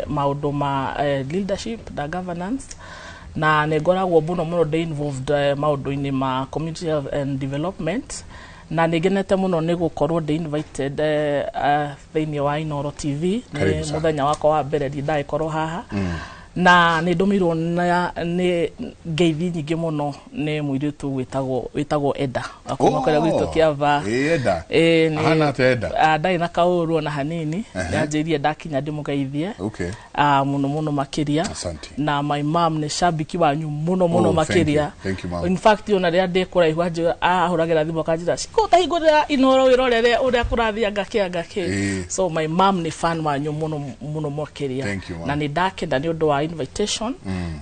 maundu ma leadership na governance na negoragwo muno de involved maundu-ini ma community health and development na nigenete muno ni gukorwo de invited thini wa Inooro TV ni muthenya wakwa wa mbere ndaikorwo haha na ni ndomirwo ni ngeithi nyingi muno ni muiritu witagwo Eda akuma kare gwitu kiava Eda ahana te Eda ndai na kauru na hanini yanjirie ndakinya ndimugeithie muno makiria na my mom ni shabiki wanyu muno makiria in fact ona ria ndekura ihwaje ahuragira thimo kanjira siko tahigurira Inooro wirorere uria kurathia ngake so my mom ni fan wanyu muno makiria na ni ndakenda ni undu wa invitation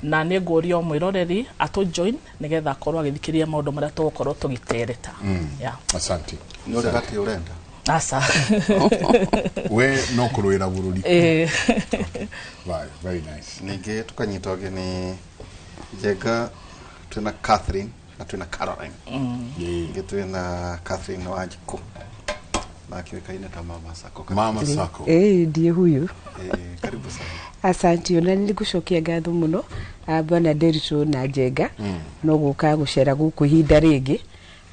na ni ngurio mwiroreri ato join nigetha korwa githikiria maundu maria tugukorwo tugitereta asante ni uri gati urenda asa we no kuruira bururi very nice ninge tukanyitoge ni Jega tuna Catherine na tuna Caroline ninge tuna Catherine Wanjiku na kiwekaine ta mama sako ndiye huyu karibu sana asante na niligucokia ngatho muno bwana Derito na Jega no guka gucera guku hinda ringi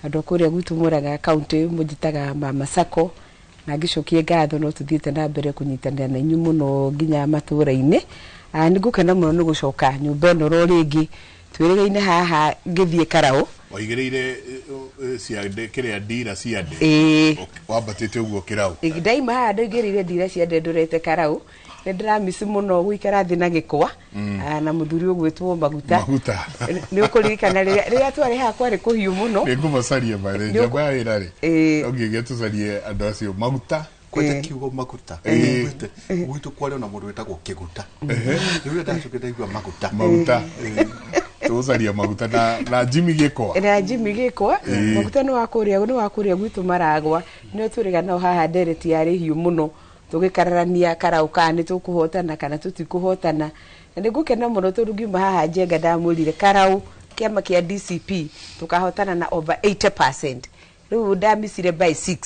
andu kuria gwitu Murang'a county mujitaga mama sako na gicokie ngatho no tuthiete na mbere kunyitanira na inyu muno nginya matura-ini nigukena muno nigucoka nyumba ino ro ringi twirigaine haha ngithie Karau oigereire ciande kiria ndira ciande wambatite uguo Kirau ndaima haha ndoigereire ndira ciande ndurete Karau ndramisi muno guikara thi na gikwa na muthuri ugwitwo maguta ni ukuririkana riria twari ha kwari kuhiu muno nigumacaria bare njamba ya irari ongigetucarie andu acio maguta kwete kiugo maguta gwitu kwari na mundu wetagwo Kiguta riu ndacukite igwa maguta tuzaria maguta na Jimmy Gikwa maguta no wakuria gwitu Maragwa no turigana haha ndereti yari hiu muno tugikararania Karau kana tukuhotana kana tutikuhotana ndigukena muno turugiuma haha Jega ndamurire Karau kiama kia DCP tukahotana na over 80%. Riu ndamisire by 6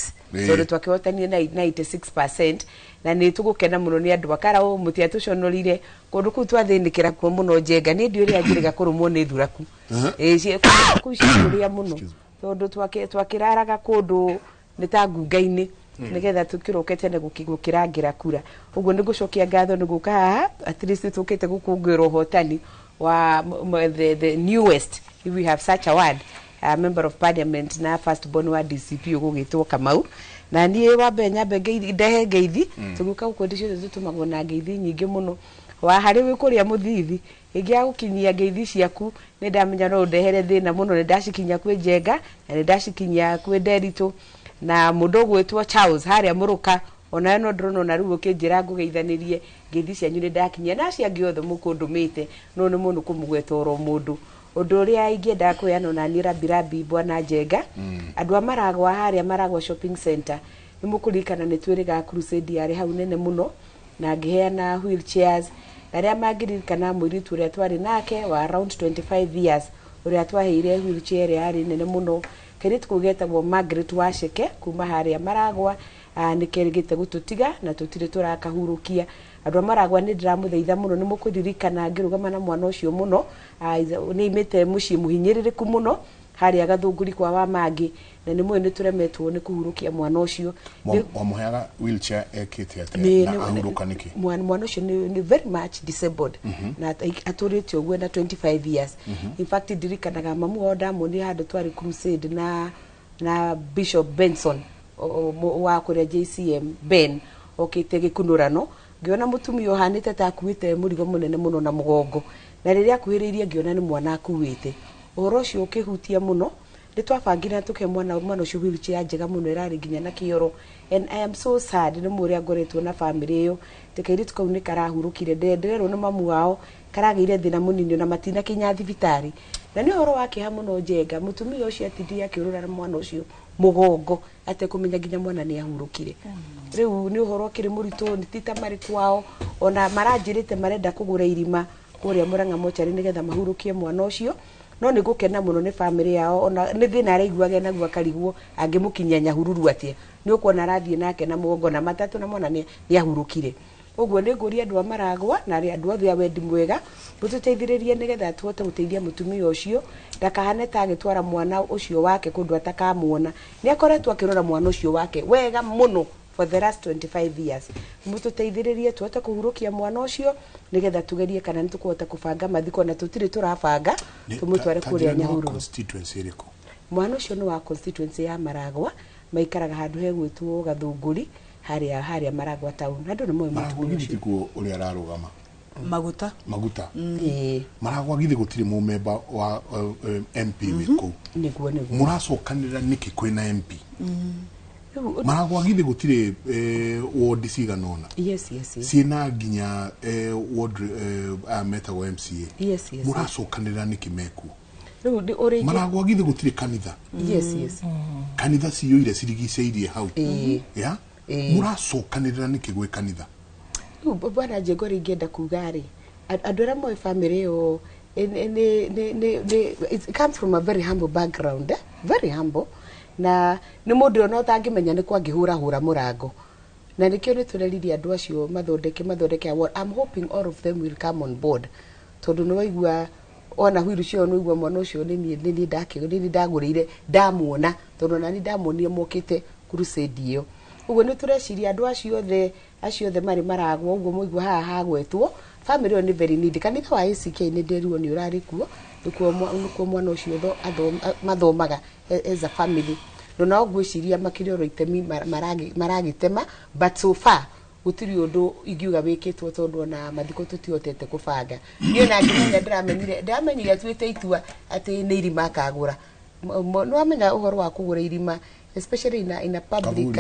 so twakihotania na 96% na ni tugukena muno ni andu Karau mutia tuconorire kundu ku twathinikira kuo muno Jega ni ndio ri agirega kurumwo ni thuraku kuciuria muno tondu twakiraraga kundu ni ta ngunga-ini nigetha tukiroke tene gukirangira kura uguo nigucokia ngatho niguka haha at least tukite gukungwira hotani wa the newest if we have such a word member of parliament na first born wa DCP ugugitwo Kamau na nie wambe nyambe ndehe ngeithi tuguka gukondisho tutumagwo na ngeithi nyingi muno wa hari wikuria muthithi igia gukinyia ngeithi ciaku ni ndamenya no ndehere thina muno ni ndashikinya kwi Jega na ni ndashikinya kwi Derito na mundu gwitwo Charles haria muruka ona no ndrono na ruo kinjira ngugeithanirie ngeithi cianyu ni ndakinyia na ciangi othe mukundumite no ni muno kumugwetoro mundu undu uria ingienda kuyana na nira birabi bwana Jega andu amaragwa haria Maragwa shopping center ni mukurikana ni twiriga crusade yari hau nene muno na ngiheana wheelchairs aria magiririkana mwiritu uria twari nake wa around 25 years uria twaheire wheelchair yari nene muno keri tukugetagwo Margaret Washeke kuma haria Maragwa nikerigite gututiga na tutire turakahurukia andu Maragwa ni ndiramutheitha muno ni mukuririkana ngirugama na mwana ucio muno ni imite mucii muhinyiririku muno haria gathunguri kwa wa mangi na ni mwe ni turemetwo ni kuhurukia mwana ucio wamuheaga wheelchair ekite ate na ahuruka niki mwana ucio ni very much disabled na aturite ogwe na 25 years in fact dirikanaga mamu oda moni hado twari crusade na Bishop Benson wa kuria JCM Ben okite gikunurano ngiona mutumio hanite ta kuite murigo munene muno na mugongo na riria kuhiriria ngiona ni mwana akuite uhoro cio ukihutia muno ni twabangira tuke mwana ucio wheelchair Jega muno irari nginya na kioro and I am so sad ni muria ngoretwo na family iyo tikairi tukaunika rahurukire nderero ni mamu wao karagire thina munini na matina kinya thibitari na ni uhoro wake ha muno Jega mutumia ucio atithia kiurura na mwana ucio mugongo ate kumenya nginya mwana ni ahurukire riu ni uhoro kiri murito ni tita mari kwao ona maranjirite marenda kugura irima kuria Murang'a mochari nigetha mahurukie mwana ucio no ni gukena muno ni family yao ona ni thina araiguage naguo akarigwo angimukinya nyahururu atia ni ukuona rathie nake na mugongo na matatu na mwana ni ahurukire Oguo nĩ ngũria andũ a Maragwa na andũ othe a wendi mwega mũtũteithĩrĩrie nĩgetha tũhote gũteithia mũtumia ũcio ndakahane ta agĩtwara mwana ũcio wake kũndũ atakamuona. Nĩ akoretwo akĩrora mwana ũcio wake wega mũno for the last 25 years. Mũtũteithĩrĩrie tũhote kũhurũkia mwana ũcio nĩgetha tugerie kana nĩ tũkũhota kũbanga mathiko na tũtirĩ tũrabanga tũmũtware kũrĩa Nyahururu. Mwana ũcio nĩ wa constituency ya Maragwa, maikaraga handũ hegwĩtwo Gathunguri harĩa Maragwa town. Andũ nĩ moe mũtumia ũcio. Githiko ũrĩa ararũgama. Maguta. Maragwa githĩ gũtirĩ mũmemba wa MP wĩkũ. Nĩguo. Mũracokanĩrĩra nĩkĩ kwĩna MP? Maragwa githĩ gũtirĩ ward cigana ũna. Yes. Ciĩna nginya ward metagwo MCA. Yes. Mũracokanĩrĩra nĩkĩ meku? Maragwa githĩ gũtirĩ kanitha. Yes. Kanitha ciyũire cirigicĩirie hau. Ya? Mũracokanĩrĩra nĩkĩ gwĩ kanitha? Bwana Njengori ingĩenda kuga rĩ, andũ arĩa moĩ family ĩyo it comes from a very humble background, very humble, na nĩ mũndũ ona ũtangĩmenya nĩ kwa angĩhũra mũrango, na nĩkĩo nĩ tũreririe andũ acio mathondeke I'm hoping all of them will come on board, tondũ nĩ waigua ona hwiru cio nĩ waigua mwana ũcio nĩ ndagũrĩire ndamuona, tondũ nani ndamuonire mokĩte crusade ĩyo. Uguo nĩ tũreciria andũ acio othe marĩ Maragwa, uguo mũigua haha hagwetwo family ĩyo nĩ very needy. Kanitha wa ACK nĩ nderirwo nĩ ũrarĩ kuo, nĩkuo mwana ũcio mathomaga as a family. No ngwĩciria makĩrĩ itemi maragĩtema, but so far gũtirĩ ũndũ ingiuga wĩkĩtwo tondũ ona mathiko tũtihotete kũbanga. Niĩ na ngĩmenya ndamenyire tuĩte itua atĩ nĩ irima akagũra. Nĩ wamenya ũhoro wa kũgũra irima, especially in a public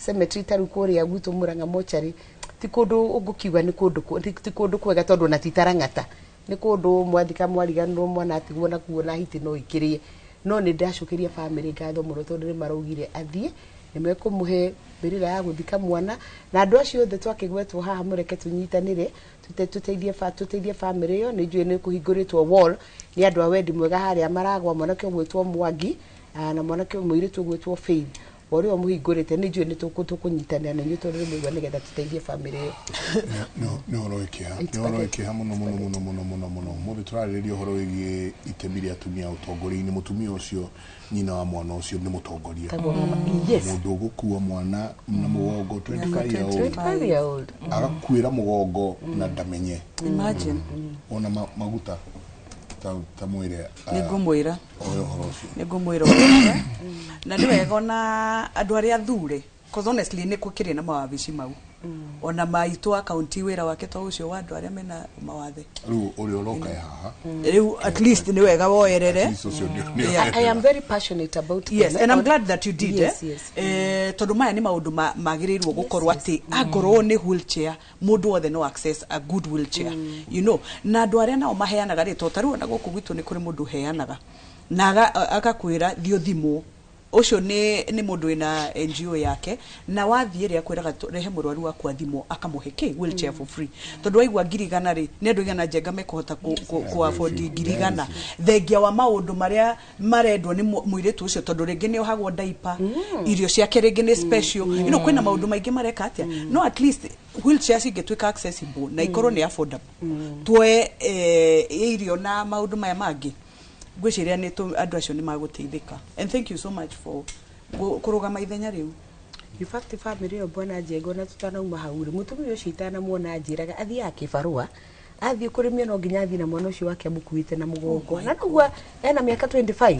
cemetery taru kũrĩa gwitũ Murang'a mochari, ti kũndũ ũngĩkiuga ti kũndũ kwega tondũ na titarang'ata, nĩ kũndũ mwathika mwariganĩrwo mwana atigwo na kuo na hiti no ikĩrĩe. No nĩ ndacũkĩria family ngatho mũno tondũ nĩ maraugire athiĩ nĩ mekũmũhe mbĩrĩra ya gũthika mwana, na andũ acio othe twakĩgwetwo haha mũreke tũnyitanĩre tũteithie family ĩyo. Nĩ njũĩ nĩ kũhingũrĩtwo wall nĩ andũ a wendi mwega harĩa Maragwa, mwanake ũgwĩtwo Mwangi na mwanake mũirĩtu ũgwĩtwo Faith, ũrĩa mũhingũrĩte. Nĩ njũĩ nĩ tũkũnyitanĩra na inyuĩ tondũ nĩ mwĩgua nĩgetha tũteithie family ĩyo. Nĩ ũhoro wĩkĩha mũno. Mũthĩ tũrarĩrĩria ũhoro wĩgiĩ itemi rĩa atumia ũtongoria-inĩ. Mũtumia ũcio nyina wa mwana ũcio nĩ mũtongoria, mũndũ ũgũkua mwana na mũgongo 25 year old agakuĩra mũgongo na ndamenye. Imagine ona Maguta ta mwĩre nĩngũmwĩra na nĩ wega ona andũ arĩa athure, because honestly nĩ kũkĩrĩ na mawabici mau ona maitũ akaunti wĩra wake to ũcio wa andũ arĩa mena mawathe. Rĩu ũrĩa ũroka haha rĩu at least nĩ wega woerere. I am very passionate about yes and I'm glad that you did. Tondũ maya nĩ maũndũ magĩrĩirwo gũkorwo atĩ angorwo nĩ wheelchair mũndũ wothe no access a good wheelchair, you know, na andũ arĩa nao maheanaga rĩ to tarũ ona gũkũ gwitũ nĩ kũrĩ mũndũ heanaga na agakwĩra thio thimũ ucio ni mundu wina NGO yake na wathiĩ rĩ akwĩraga rehe mũrwaru wakwa thimũ akamuhe wheelchair for free tondu waigua ngirigana rĩ nĩ andũ igana njenga mekũhota ku afford ngirigana thengia wa maũndũ marĩa marendwo nĩ mũirĩtu ucio tondu rĩngĩ nĩ ohagwo diaper irio ciake rĩngĩ nĩ special you know kwĩna maũndũ maingĩ mareka atia no at least wheelchair cingĩtuĩka accessible na ikorwo nĩ affordable tuoe irio na maũndũ maya mangĩ gwĩciria nĩ andũ acio nĩ magũteithĩka. And thank you so much for kũrũgama ithenya rĩu. In fact family yo bwana Njengo na tutanauma hau rĩ mũtumia ũcio itanamuona njĩraga athiaga kĩbarũa athiĩ kũrĩ mĩena nginya athiĩ na mwana ũcio wake amũkuĩte na mũgongo na nĩguo ena mĩaka 25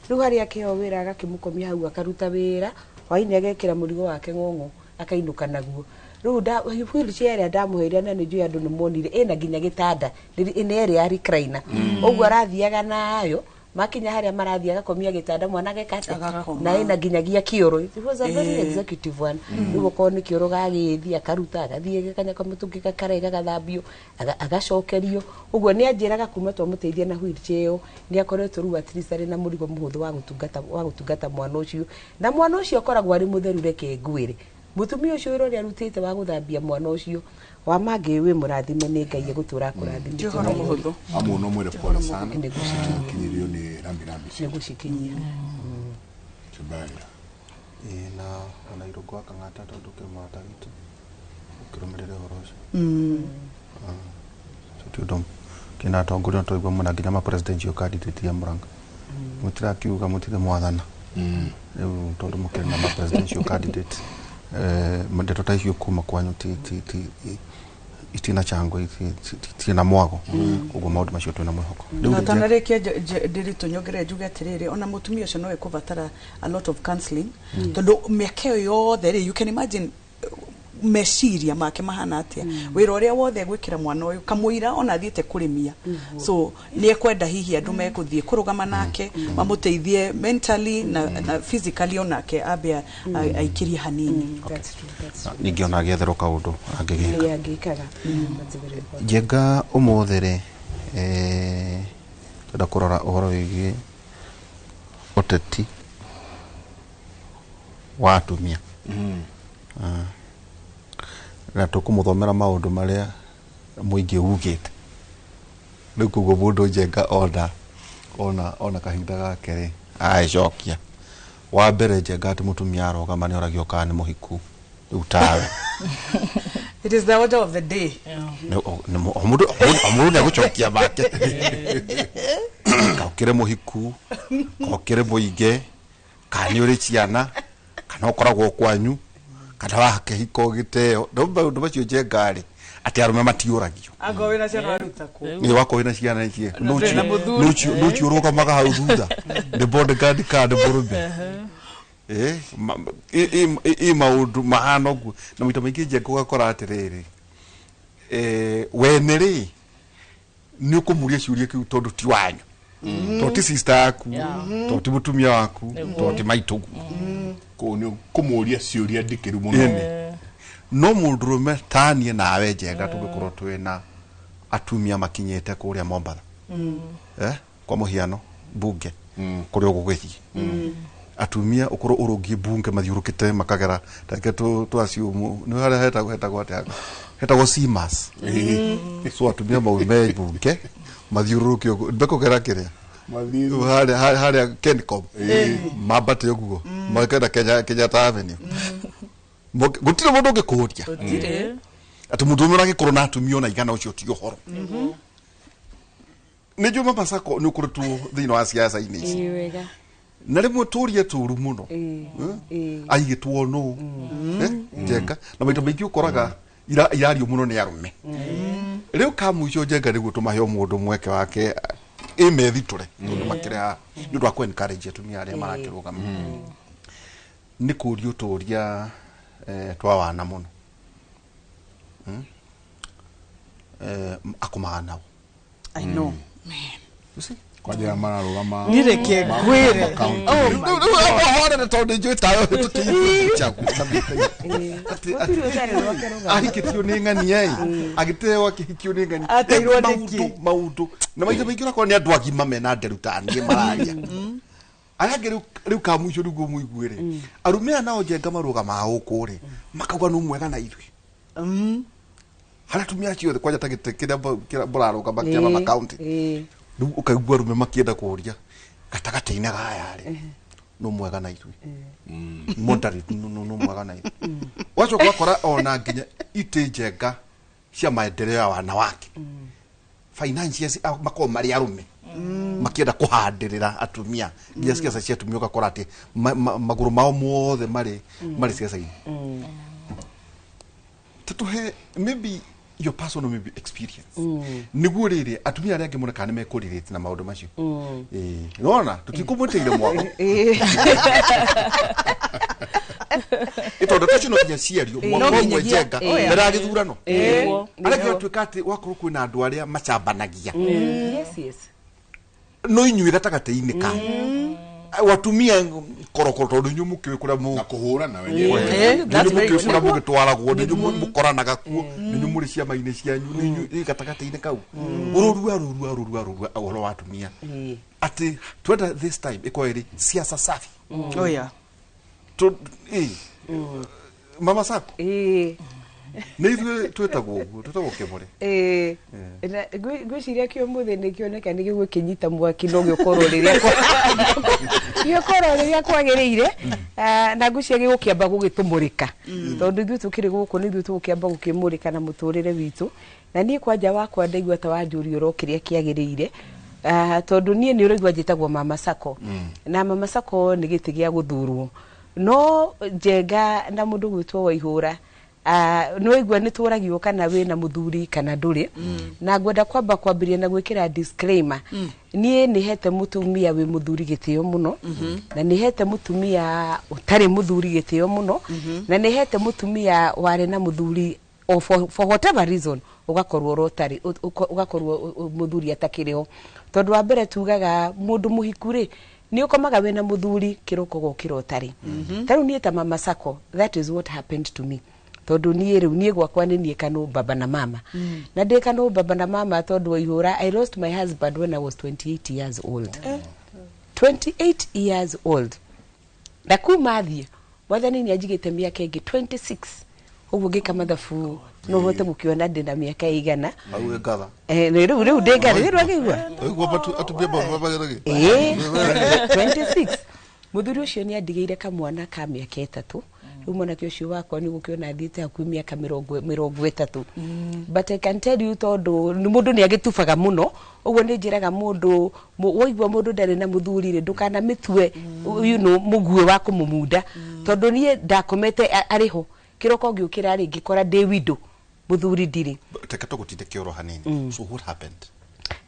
rĩu harĩa akĩheo wĩra agakĩmũkomia hau akaruta wĩra hwainĩ agekĩra mũrigo wake ng'ong'o akainũka naguo rĩu wheelchair ĩrĩa ndamũheire na nĩ njũĩ andũ nĩ monire ĩna nginya gĩtanda ĩna ĩrĩa ya recliner ũguo arathiaga nayo makinya harĩa marathiĩ agakomia gĩtanda mwana gekata na ĩna nginyagia kĩoro. It was a very executive one. Rĩu okorwo nĩ kĩoro gagĩthiĩ akaruta agathiĩ gakanyaka mũtũngĩ gakarega gathambio agacokerio ũguo nĩ anjĩraga kuma twamũteithia na wheelchair ĩyo nĩ akoretwo rĩu at least arĩ na mũrigo mũhũthũ wa gũtungata mwana ũcio na mwana ũcio akoragwo arĩ mũtheru reke ngwĩre mutumia ũcio wĩra ũrĩa arutĩte wa gũthambia mwana ũcio wa mangĩ wĩ mũrathime nĩ Ngai egũtũra kũrathimia ũhoro mũhũthũ amwe no mwĩre pole sana kinyirio nĩ rambirambi nĩgũcikinyia kibaya na ona irũngũ akang'ata tondũ kĩmata gitu ukirumirira horocio tutudom kina tongoria toigwa muna nginya ma presidential candidate ya Murang'a mutira kiuga mutire mwathana riu tondu mukiri na ma presidential candidate mundeto ta icio kuma kwanyu itina chango itina mwago ugo maundu macio twina mwihoko na tanarikia ndiritu nyongere njuge atiriri ona mutumia ucio no ekubatara a lot of counseling tondu miaka yothe ri you can imagine meciria make mahana atia wira uria wothe gwikira mwana uyu kamuira ona thiete kurimia so ni ekwenda hihi andu mekuthie kurugama nake mamuteithie mentally na physically onake abia aikirie hanini ningi ona gethero kaundu angigikaga jenga umuthere tada kurora uhoro wigi oteti wa atumia na tukumuthomera maundu maria muingi ugite riu kugo mundu jenga ona kahinda gake ri aicokia wa mbere jenga ati mutumia arogama ni oragio kana ni muhiku riu tawe it is the order of the day mundu ne gucokia make kaukire muhiku kaukire muinge kani uri ciana kana ukoragwo kwanyu kana wake hiko giteo ndu bacio jengari ati arume matiuragio ago wina ciana waruta ku ni wako wina ciana icie nuci uruga maga hau thutha the bodyguard card burume maundu mahano gu na mito maingi jengo gakora atiriri weneri ni ukumuria ciuria kiu tondu ti wanyu toti sister yaku toti mutumia waku toti maitugu kumuria ciuria ndikiru muno no mundurume tanie nawe jenga tugikorwo twina atumia makinyete kuria Mombatha kwa muhiano bunge kuria gugithie atumia ukorwo urungi bunge mathiurukite makagera take twasiumu ni hara hetagwo hetagwo simas so atumia maume bunge mathiurukio ndekogera kiria hara Kencom mabate yoguo makenda Kenyatta Avenue gutire mundu ngikuria ati mundu umwe agikorwo na atumia ona igana ucio ti uhoro ni Juma Masako ni ukurutu thina wa siasa ini ici wega na rimwe turie turu muno aigitwo no jenga na maito maingi ukoraga irario muno ni arume riu kamuicio jenga niguo tumahe mundu mweke wake imethiture tondu makira ndu akwa encourage atumia aria marakiruga ni kurio turia twa wana muno akumana I know man you see kwa jia mara rugama nireke gwire hora na tondu njo tayo tuticha ahikitio ni ngani ai agiteo akihikio ni ngani atairwo niki maundu na maitho maingira kwa ni andu agima mena nderutani mararia arage riu kamuicio riu muiguire arumea nao jenga marugama ukuri makauga no mwega na ithui hara tumia ciothe kwanja tagite kira buraruga bakia ma county riu ukaigua rume makienda kuria gatagataina gayari no mwega na ithui moderate no mwega na ithui wacho gwakora ona nginya ite jenga cia maendeleo ya wanawake finances mako mari arume makienda kuhandirira atumia nginya siasa cia atumia gakora ati maguru mao mothe mari siasa ini tutuhe maybe your personal maybe experience niguo riri atumia aria ngimona kana mekuriritie na maundu macio nona tutikumuteire mwako ito ndo tuchino nya ciario mwako mwe jenga ndara githurano arege twikati wakuru kwina andu aria macambanagia yes no inyuĩ gatagatainĩ ka watumia korokoro tondu nyumu kiwe kura mu na kuhurana wenyewe nyumu kiwe kura mu gitwaragwo ni nyumu mukoranaga kuo ni nyumu cia maine cia nyu ni gatagatainĩ kau ururua ahoro watumia ati twenda this time ikoeri siasa safi oh yeah to mama Sako Nä ithuä twätagwo Kemore. Ngwiciria kä å må thä nä kä oneka nä gä gå kä nyita mwaki no gä korwo rä rä a kwagä rä ire na ngwiciria gä gå kä amba gå gä tå må rä ka tondå ithuä tå kä rä gå kå nä ithuä tå gå kä amba gå kä må rä ka na må tå rä re witå na niä kwanja wakwa ndaigua ta wanjå ria å ro kä rä a kä agä rä ire tondå niä nä å raigua njä tagwo Mama Sacco na Mama Sacco nä gä tä gä a gå thurwo no Njenga na må ndå gwä two Waihå ra no igua nä tå ragio kana wä na må thuri kana ndå rä na ngwenda kwamba kwambä ria na gwä kä ra disclaimer niä nä hete må tumia wä må thuri gä tä o må no na nä hete må tumia å tarä må thuri gä tä o må no na nä hete må tumia warä na må thuri for whatever reason ugakorwo rotari ugakorwo må thuri atakä rä ho tondå wa mbere tugaga må ndå må hiku rä ni ukomaga wena må thuri kä rå ko gå kä rotari tarä u niä ta Mama Sacco that is what happened to me tondu nie riu nie gwakwa ni nie kanu baba na mama na de kanu baba na mama tondu Waihå ra I lost my husband when I was 28 years old 28 years old na kuma thie wathani ni ajigite miaka ingi 26 uguo ngika mathabu no hote gukiona ndina miaka igana au ngatha riu de ngari riu agigwa uguo atubia baba geragi 26 muthuri ucio ni andigeire kamwana ka miaka 3 riu mwanake ucio wakwa ni gukiona thiite hakuhi miaka 30 but I can tell you tondu ni mundu ni agitubaga muno uguo ni njiraga mundu woigua mundu ndari na muthuri ri ndukana mitwe mugue wa kumumunda tondu ni ndakomete ariho kiroko ngiukira ri ngikora Davido muthuri ndiri teka tugutinde kioro hanini so what happened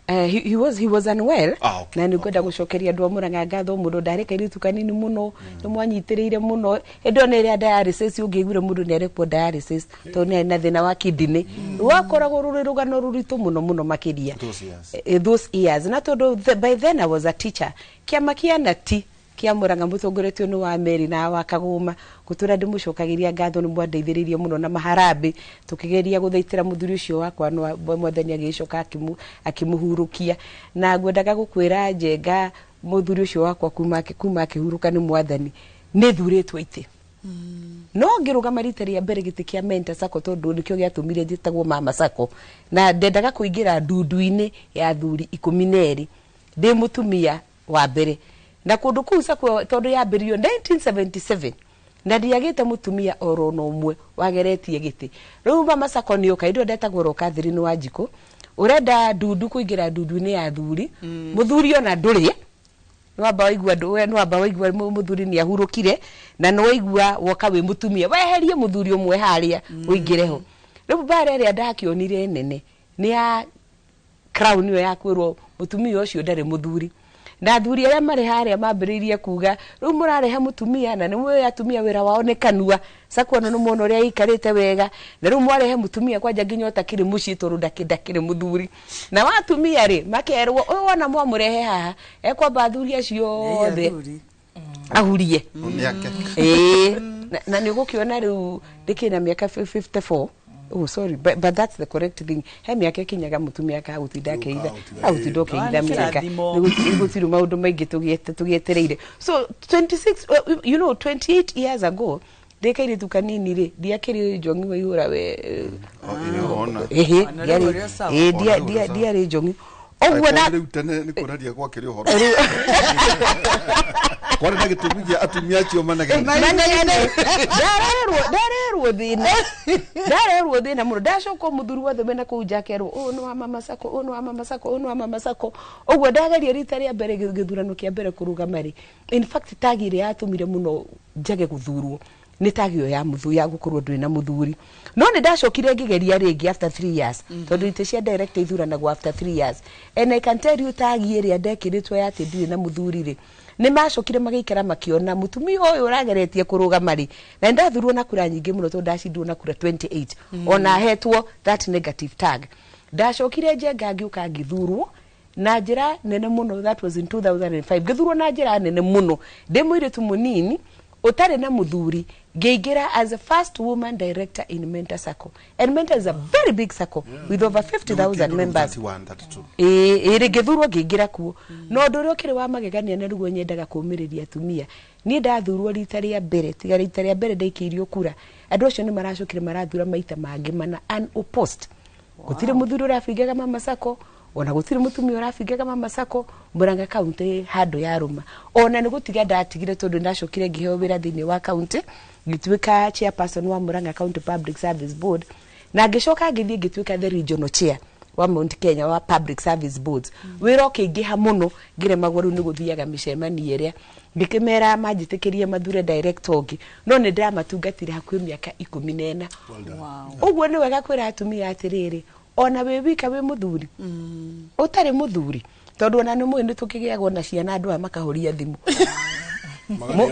he was unwell na ni kwenda gucokeria andu amuranga ngatho mundu ndareka iritu kanini muno ni mwanyitiriire muno endo ne ria dialysis ungigure mundu ne arekwo dialysis to ne na thina wa kidney wakoragwo ruri rugano ruritu muno makiria those years na tondu by then I was a teacher kiama kiana ti kia muranga mutongoretio ni wa Meri na wa Kaguma gutura ndimucokagiria ngatho ni mwandeithiririe muno na maharambi tukigeria guthaitira muthuri ucio wakwa no mwathani agicoka akimuhurukia na ngwendaga gukwira Njenga muthuri ucio wakwa kuma akihuruka ni mwathani ni thuritwo ite no ngirugama rita ria mbere giti kia Mentor Sacco tondu nikio giatumire njitagwo Mama Sacco na ndendaga kuingira ndundu-ini ya thuri 12 ndi mutumia wa mbere na kundu kuu Sacco tondu yambirio 1977 na ndiagite mutumia oro no umwe wageretie giti riu Mama Sacco ni ukaindo ndetagwo Rokathiri ni Wanjiku urenda ndundu kuingira ndundu-ini ya thuri muthuri ona nduri nwamba waigua muthuri ni ahurukire na no waigua woka wi mutumia weherie muthuri umwe haria uingireho riu bare ria ndakionire nene ni ya crown yo yakwirwo mutumia ucio ndari muthuri na thuri aria mari haria mambiririe kuga riu murarehe mutumia na nimwe atumia wira wao ne kanua Sacco no muno ria ikarite wega na riu mwarehe mutumia kwanja nginya utakiri muci toru ndakiri muthuri na watumia ri makerwo wona mwamurehe haha ekwamba thuri acio othe ahurie na ni gukiona riu ndikina miaka 54 oh sorry but that's the correct thing he miaka kinyaga mutumia ka gutinda keitha autindo keitha miaka nigutiru maundu maingi tugietereire so 26 you know 28 years ago ndekaire tukanini ri ndiakiri Njongi Waihå ra we ndiari Njongi oguo na ni kuraria kwa kiri uhoro kwa na gitumigia atumia acio manage darerwo thina muno ndacoko muthuri wothe mena kuu njakerwo no wa Mama Sacco no wa Mama Sacco no wa Mama Sacco oguo ndageria rita ria mbere githurano kia mbere kurugama ri in fact tagire yatumire muno njage guthurwo ni tagio ya muthu ya gukorwo ndwi na muthuri no ni ndacokire ngigeria ringi after 3 years tondu ite cia direct ithuranago after 3 years and I can tell you tagi ria ndekiritwo ya ati ndwi na muthuri ri ni macokire magikara makiona mutumia uyu urageretie kurugama ri na ndathurwo na kura nyingi muno tondu ndacindwo na kura 28 ona hetwo that negative tag ndacokire Njenga ngiuka ngithurwo na njira nene muno that was in 2005 ngithurwo na njira nene muno ndi mwiritu munini utare na muthuri ngeigira as a first woman director in Mentor Sacco, and Mentor is a very big sacco with over 50,000 members. Ngethurwo ngeigira kuo no ndu rio kiri wa magegania na rugo nyendaga kumiriria atumia ni ndathurwo rita ria mbere tiga rita ria mbere ndaikirio kura andu acio ni maracukire marathura maita mangi mana unopposed gutire muthuri urafingaga Mama Sacco ona gutire mutumia urafingaga Mama Sacco Murang'a county handu ya ruma ona ni gutiga ndatigire tondu ndacukire ngiheo wira thiini wa county ngituika chairperson wa Murang'a County Public Service Board na ngicoka ngithie ngituika the regional chair wa Mount Kenya wa Public Service Boards wira ukiingiha muno ngire magwaru ni guthiaga micemani iria ngikimera majitikirie mathure director ongi no ni ndamatungatire hakuhi miaka 14 uguo ni wega kwira atumia atiriri ona we wika we muthuri utari muthuri tondu ona ni mwe ni tukigiagwo na ciana andu makahoria thimu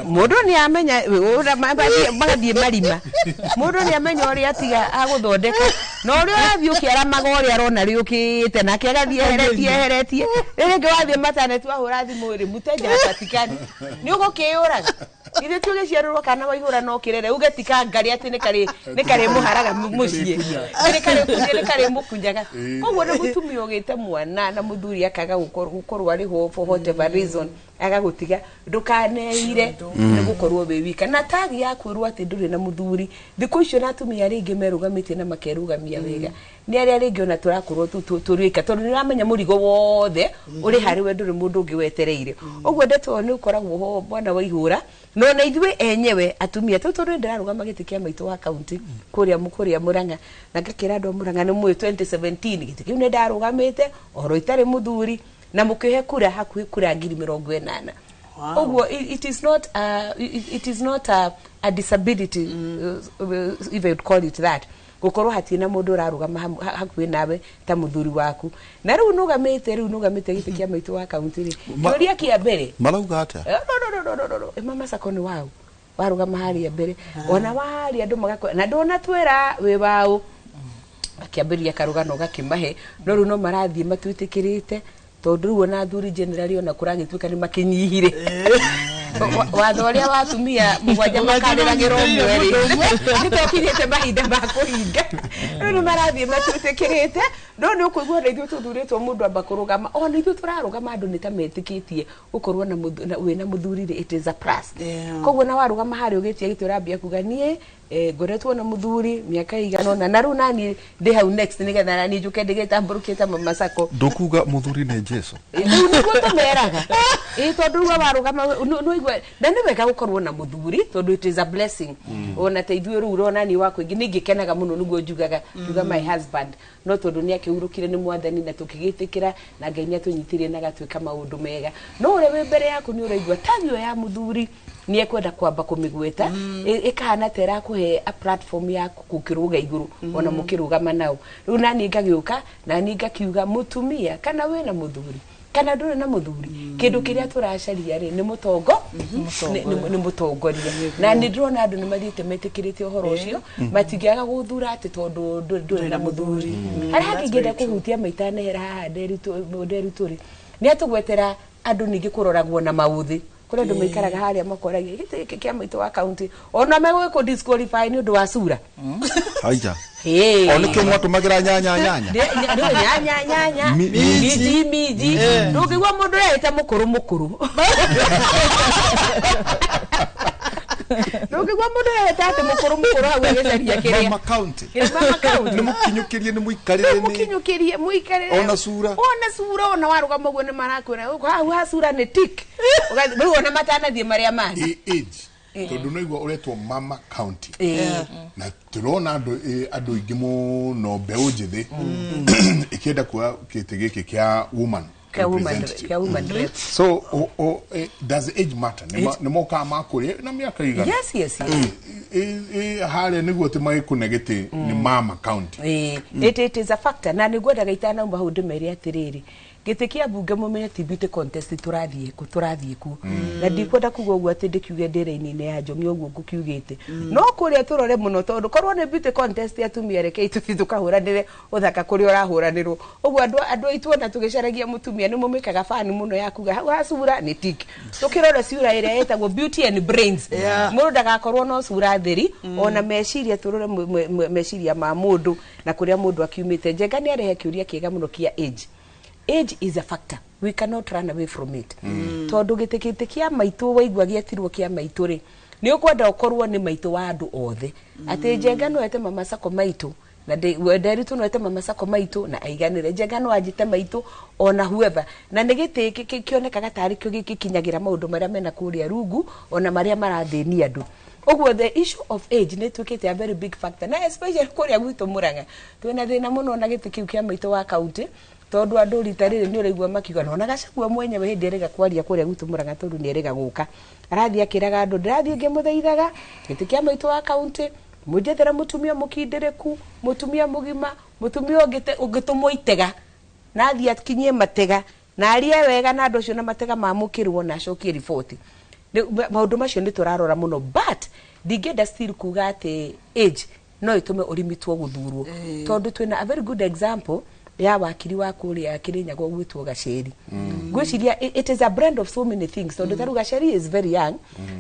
mundu ni amenya ura magathie marima mundu ni amenya uri atiga aguthondeka no uri athio kiara magori arona riukite na kiagathie heretie ringi wathie matane tu ahura thimu ri muteja hapatikani ni ugukiuraga ithe tu giciarurwo kana waihura no kirere ugetika ngari ati ni kare muharaga mucie ni kare mukunjaga koguo ni gutumia ugite mwana na muthuri akaga gukorwo ari ho for whatever reason agagutiga ndukaneire ni gukorwo we wika na tagi yakwirwo ati nduri na muthuri thiku icio na atumia ringi merugamite na makerugamia wega ni aria ringi ona turakorwo turika tondu ni ramenya murigo wothe uri hari we nduri mundu ungi wetereire uguo ndeto ni ukoragwo ho bwana waihura no na ithwe enyewe atumia tondu ndirarugama giti kia maitu wa county kuria Murang'a na ngakira andu Murang'a ni mwe 2017 giti kiu ni ndarugamite oro itari muthuri na mukihe kura hakuhi kura 80,000. Wow. It is not a disability if I would call it that. Gukorwo hatina mundu urarugama hakuhi nawe ta muthuri waku na riu nugamite giti kia maitu wa county ri kuria kia mbere marauga ata no Mama Sacco ni wao warugama haria mbere ona wari andu magakwa na ndona twira we wao akiambiria karugano gakimahe no ru no marathie matwitikirite tondu wona thuri generally ona kuragituika ni makinyihire wathoria watumia mugwanja makariragira umweri nitokirite mahinda makuhinga no marathie matwitikirite no ni ukuigua na ithu tuthuritwo mundu amba kurugama ona ithu turarugama andu nitametikitie ukorwo na wina muthuri it is a plus koguo na warugama hari ugitie gitu rambia kuga nie ngoretwo na muthuri miaka igana na riu nani ndi hau next nigetha nani njuke ndigitamburukite Mama Sacco ndukuga muthuri ne Jesu riu niguo tumeraga tondu warugama no igwa na ni wega gukorwo na muthuri tondu it is a blessing ona teithwe riu rona ni wako ingi ningikenaga muno niguo njugaga my husband no tondu ni akiurukire ni mwathani na tukigitikira na Ngai ni atunyitirie na gatwika maundu mega no uri we mbere yaku ni uraigwa tagio ya muthuri ni ekwenda kwamba kumigweta ikahana tera kuhe a platform ya kukiruga iguru ona mukirugama nao riu nani ngagiuka na ni ngakiuga mutumia kana we na muthuri kana ndure na muthuri kindu kiria turacaria ri ni mutongo ni mutongoria na ni ndrona andu ni mathite metikirite uhoro ucio matigiaga guthura ati tondu ndure na muthuri hari hakigenda kuhutia maitane hera haha nderituri ni atugwetera andu ningi kuroragwo na mauthi kule ndo meikaraga haria makoragia giti kia maitu wa county ona megwe ko disqualify ni undu wa sura haija onike mwatumagira nyanya miji ndugigwa mundu reta mukuru Nukigwa mundu reta ati mukuru hau egecaria kiria Mama County ni mukinyukirie ni muikarire ona sura ona warugama guo ni marakwira hau ha sura ni tik riu ona matanathie maria mari tondu no igwa uretwo Mama County na turona andu ingi muno mbeu njithi ikienda kwa kiti giki kia woman so does age matter ni moka makuri na miaka igana yes hale niguo timai kunegete ni Mama County it is a factor na niguo ndagaitana umba hu ndimeri atiriri gitikia bunge mumenye ti beauty contest turathie ku na ndikwenda kuga uguo ati ndikiuge ndire-ini ne ya Njomi uguo ngukiugite no kuria turore muno tondu korwo ni beauty contest atumia reke tuthi tukahuranire uthaka kuri urahuranirwo uguo andu aitwona tugicaragia mutumia ni mumikaga fani muno ya kuga ha sura ni tik tukirora sura ire etagwo beauty and brains mundu ndagakorwo no sura theri ona meciria turore meciria ma mundu na kuria mundu akiumite Njenga ni arehe kiuria kiega muno kia age is a factor. We cannot run away from it. Tondu gitikite kia maitu waiguagia tirwo kia maitu ri ni ukwenda ukorwo ni maitu wa andu othe ati Njenga no ete mama sako maitu na Nderitu no ete mama sako maitu na aiganire Njenga no ajite maitu ona whoever na nigiti kionekaga tari kyo gikinyagira maundu maria mena kuria rungu ona maria marathini andu Ogwo the issue of age netwikite a very big factor na especially kuria gwitu Murang'a twina thina muno na giti kiu kia maitu wa county tondu andu ritarire ni uraigua makiuga no na Gachagua mwenyewe hindi erega kwaria kuria gwitu Murang'a tondu ni erega guka arathia kiraga andu ndirathie ngimutheithaga giti kia maitu wa county mujethera mutumia mukindereku mutumia mugima mutumia ungitumwo itega na athia kinyie matega na arie wega na andu cio na matega mamukirwo na acokie riboti maundu macio ni turarora muno but ndingenda still kuga ati age no itume urimitwo guthurwo tondu twina a very good example ya wakiri wa kuria Kirinyaga gwitwo Gacheri gwiciria it is a blend of so many things tondu taru Gacheri is very young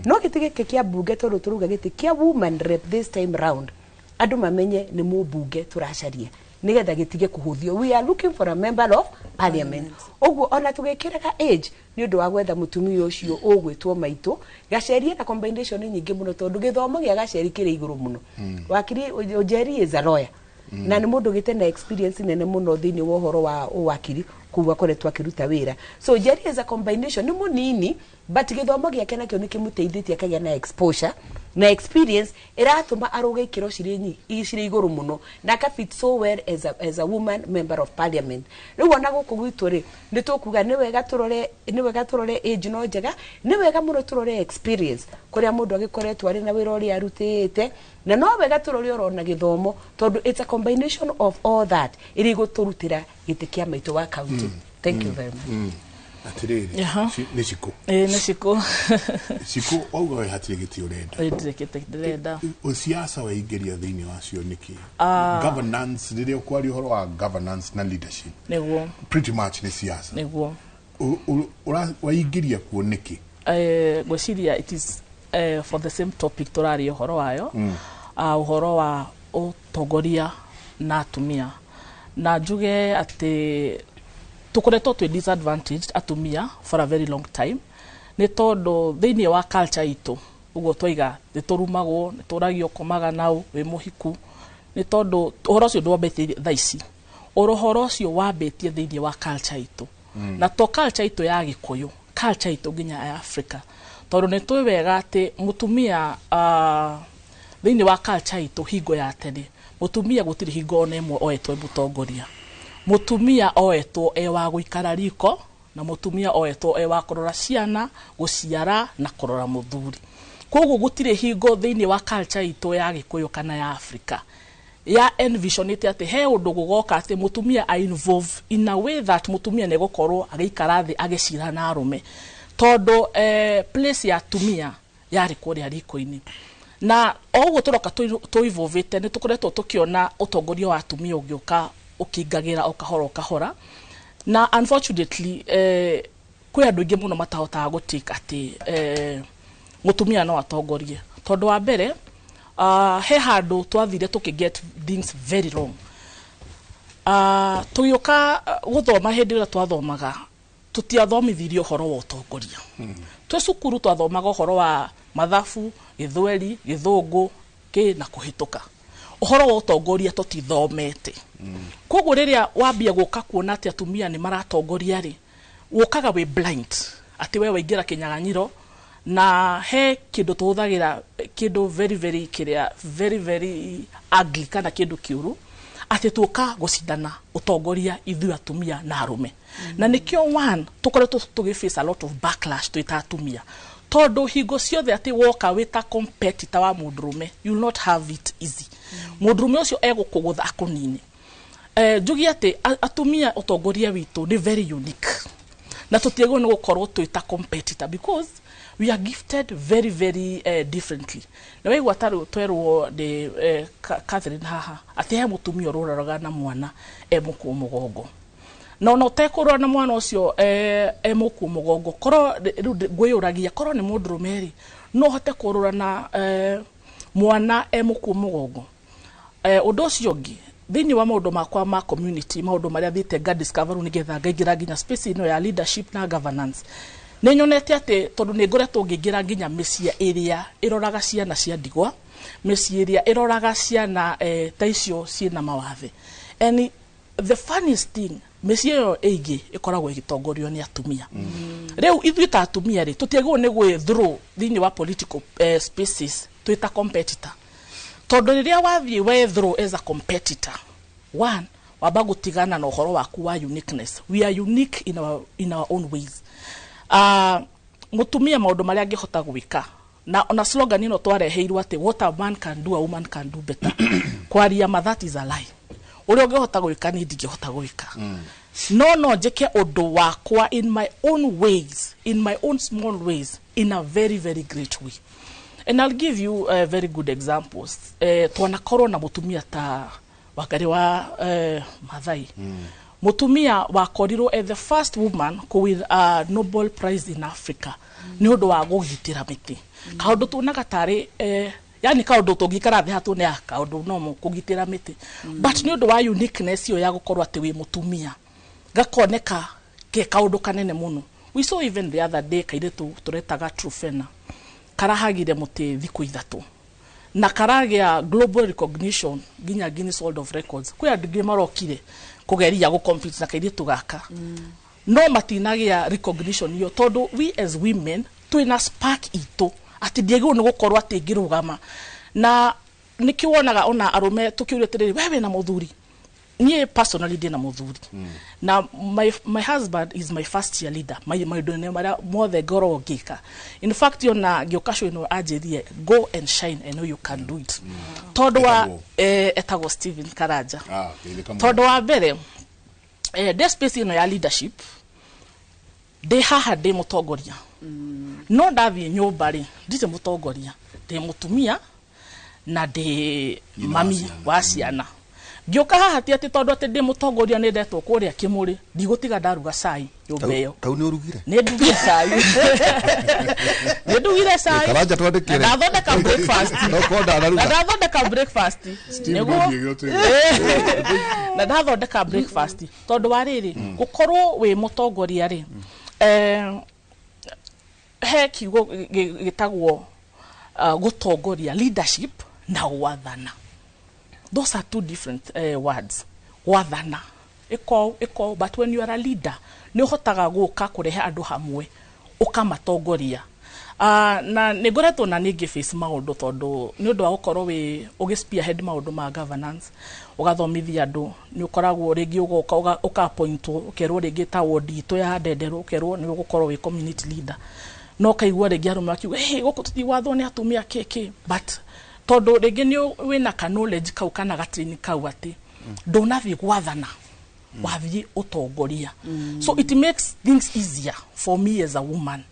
no gitige kia bunge tondu turuga giti kia woman rep this time round andu mamenye ni mubunge turacaria nigetha gitige kuhuthio we are looking for a member of parliament ogwo ona tugikiraga age ni undu wa gwetha mutumia ucio ugwitwo maitu Gacheri na combination nyingi muno tondu githomo gia Gacheri kire iguru muno wakiri Njeri is a lawyer na ni mundu gite na experience nene muno thini wa uhoro wa wakiri kuwa koretwa kiruta wira so Njeri is a combination ni munini but githomo giake nakio nikimuteithitie akagia na exposure na experience iratuma aruga ikiro cire iguru muno na ka fit so well as a woman member of parliament riu ona guku gwitu ri ni tukuga ni wega turore age no njega ni wega muno turore experience kuria mundu agikoretwa ari na wira uri arutite na no wega turore orona githomo tondu it's a combination of all that iri guturutira gitikia maitu wa county thank you very much atiriri ni Ciku ni Ciku Ciku auga hatire giti urenda o siasa wa ingiria thini wacio niki governance riria kwari horo wa governance na leadership niguo pretty much ni siasa niguo wa ingiria kuo niki gweciria it is for the same topic turari horo wayo uhoro wa utongoria na atumia na njuge ati tukoretwo twi disadvantaged atumia for a very long time ni tondu thini wa culture itu ugo twiga niturumagwo nituragio komaga nau wi muhiku ni tondu uhoro ucio ndwambetie thaici uhoro ucio wambetie thini wa culture itu na to culture itu ya Gikuyu culture itu nginya ya Africa tondu ni twi wega ati mutumia thini wa culture itu hingo ya tene mutumia gutiri hingo ona imwe oetwe mutongoria mutumia oetwo wa guikara riko na mutumia oetwo wa kurora ciana guciara na kurora muthuri koguo gutire hingo thini wa culture itu ya Gikuyu kana ya Africa ya envisionite ati he undu gugoka ati mutumia a involve in a way that mutumia ne gukorwo agikara thi agicira na arume tondu place ya atumia yari kuria riko-ini na oguo turoka tu evolvete ni tukoretwo tukiona utongoria wa atumia ugiuka ukingagira okahora na unfortunately kwi andu ingi muno matahotaga gutika ati mutumia no atongorie tondu wa mbere he handu twathire tukiget things very wrong tuyoka guthoma hindi ira twathomaga tutiathomithirio horo wa utongoria twe cukuru twathomaga horo wa mathabu githweri githungu na kuhituka uhoro wa utongoria tutithomete koguo riria wambia guka kuona ati atumia ni maratongoria ri wokaga we blind ati we waingira kinyaganyiro na he kindu tuhuthagira kindu very ugly kana kindu kiuru ati tuka gucindana utongoria ithu atumia na arume na nikio one tukoretwo tugiface a lot of backlash twita atumia tondu hingo ciothe ati woka wita competitor wa mundurume you will not have it easy mundurume ucio egukugutha akunini njugi ati atumia utongoria witu ni very unique na tutiego ni gukorwo twita competitor because we are gifted very very differently. Na wewe wataru twerwo de Catherine haha ati he mutumia ururaga na mwana muku mugongo no no tekurwa na mwana ucio muku mugongo koro gwiyuragia koro ni mundu meri no hote kurura na mwana muku mugongo undu ucio ngi thini wa maundu makwa ma community maundu maria thite ga discover ni getha ngaingira ginya space ino ya leadership na governance ni nyonete ati tondu ni ngoretwo ngingira ginya misia area iroraga ciana cia ndigwa misia area iroraga ciana ta icio ciina mawathe and the funniest thing misia yo eigi ikoragwo igitongorio ni atumia riu ithu ta atumia ri tutiegwo ni gwe through thini wa political spaces twita competitor tondu riria wathie we through as a competitor one waba gutigana na uhoro waku wa uniqueness. We are unique in our own ways. Mutumia maundu maria angihota gwika na ona slogan ino twareheirwo ati what a man can do a woman can do better. Kwaria ma that is a lie. Uri ungihota gwika ni ndingihota gwika. No njike undu wakwa in my own ways, in my own small ways, in a very very great way. And I'll give you very good examples. Twanakorwo na mutumia ta Wangari wa Maathai. Mutumia wakorirwo the first woman to win a Nobel Prize in Africa. Ni undu wa gugitira miti. Kaundu tunaga tari yani kaundu tungikara thi hatu ni kaundu no kugitira miti. But ni undu wa uniqueness yo ya gukorwo ati wi mutumia. Gakoneka ke kaundu kanene muno. We saw even the other day kairetu turetaga Trufena. Karahagire muti thiku ithatu na karagia global recognition ginya Guinness World of Records kwa ndige marokire kugeria go compete na kairitu gaka no matinagia recognition yo tondu we as women twina spark ito ati diego ni gukorwo ati ngirugama na nikiwonaga ona arume tukiuretereri wewe na muthuri nie personally dina muthuri na my husband is my first year leader my done mara more the goro gika in fact yona giokasho ino ajerie go and shine I know you can do it todo wa etago Steven Karaja todo wa bere this space ino ya leadership de haha de mutongoria no davi nyobari dite mutongoria de mutumia na de mami wa ciana Gioka hati ati tondu ati ndi mutongoria ni ndetwo kuria kimuri ndigutiga ndaruga cai nyumbeyo tau ni urugire ni ndugire cai ni ndugire cai Karaja twandikire na thondeka breakfast no konda ndaruga na thondeka breakfast niguo na thondeka breakfast tondu wa riri gukorwo wi mutongoria ri he kiugo gitagwo gutongoria leadership na wathana. Those are two different words. Wathana. Eko, but when you are a leader, ni hotaga guka kurehe andu hamwe, ukamatongoria. Na nigoretwo na ningi face maundu tondu ni undu wa gukorwo wi ugispearhead maundu ma governance, ugathomithia andu, ni ukoragwo ringi ugoka ukapointwo, ukerwo ringi ta ward itu ya Ndendero, ukerwo ni ugukorwo wi community leader. No kaigwa ringi arume akiuga hey guku tutiwathwo ni atumia keke, but tondu ringi ni wina ka knowledge kau kana gatini kau ati ndunathi gwathana wathi utongoria so it makes things easier for me as a woman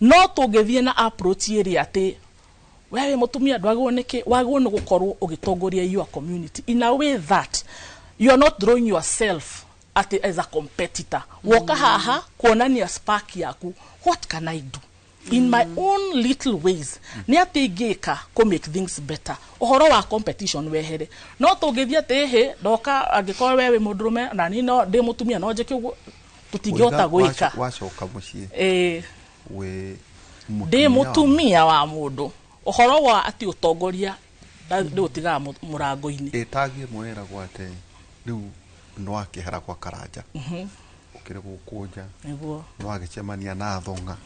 no tungethie na approach iri ati wewe mutumia ndwagwo niki wagwo ni gukorwo ugitongoria your community in a way that you are not drawing yourself as a competitor woka haha kuonania spark yaku what can I do in my own little ways ni atigika ko make things better ohoro wa competition wehere no tungithia tehe ndoka angikora wewe mundurume na ni no ndi mutumia no njike tutingihota gwika wacoka mucie we ndi mutumia wa mundu ohoro wa ati utongoria ndi utiga murango-ini etagie mwera gwate riu no akihera kwa Karaja ukire gukunja niguo no agicemania na thonga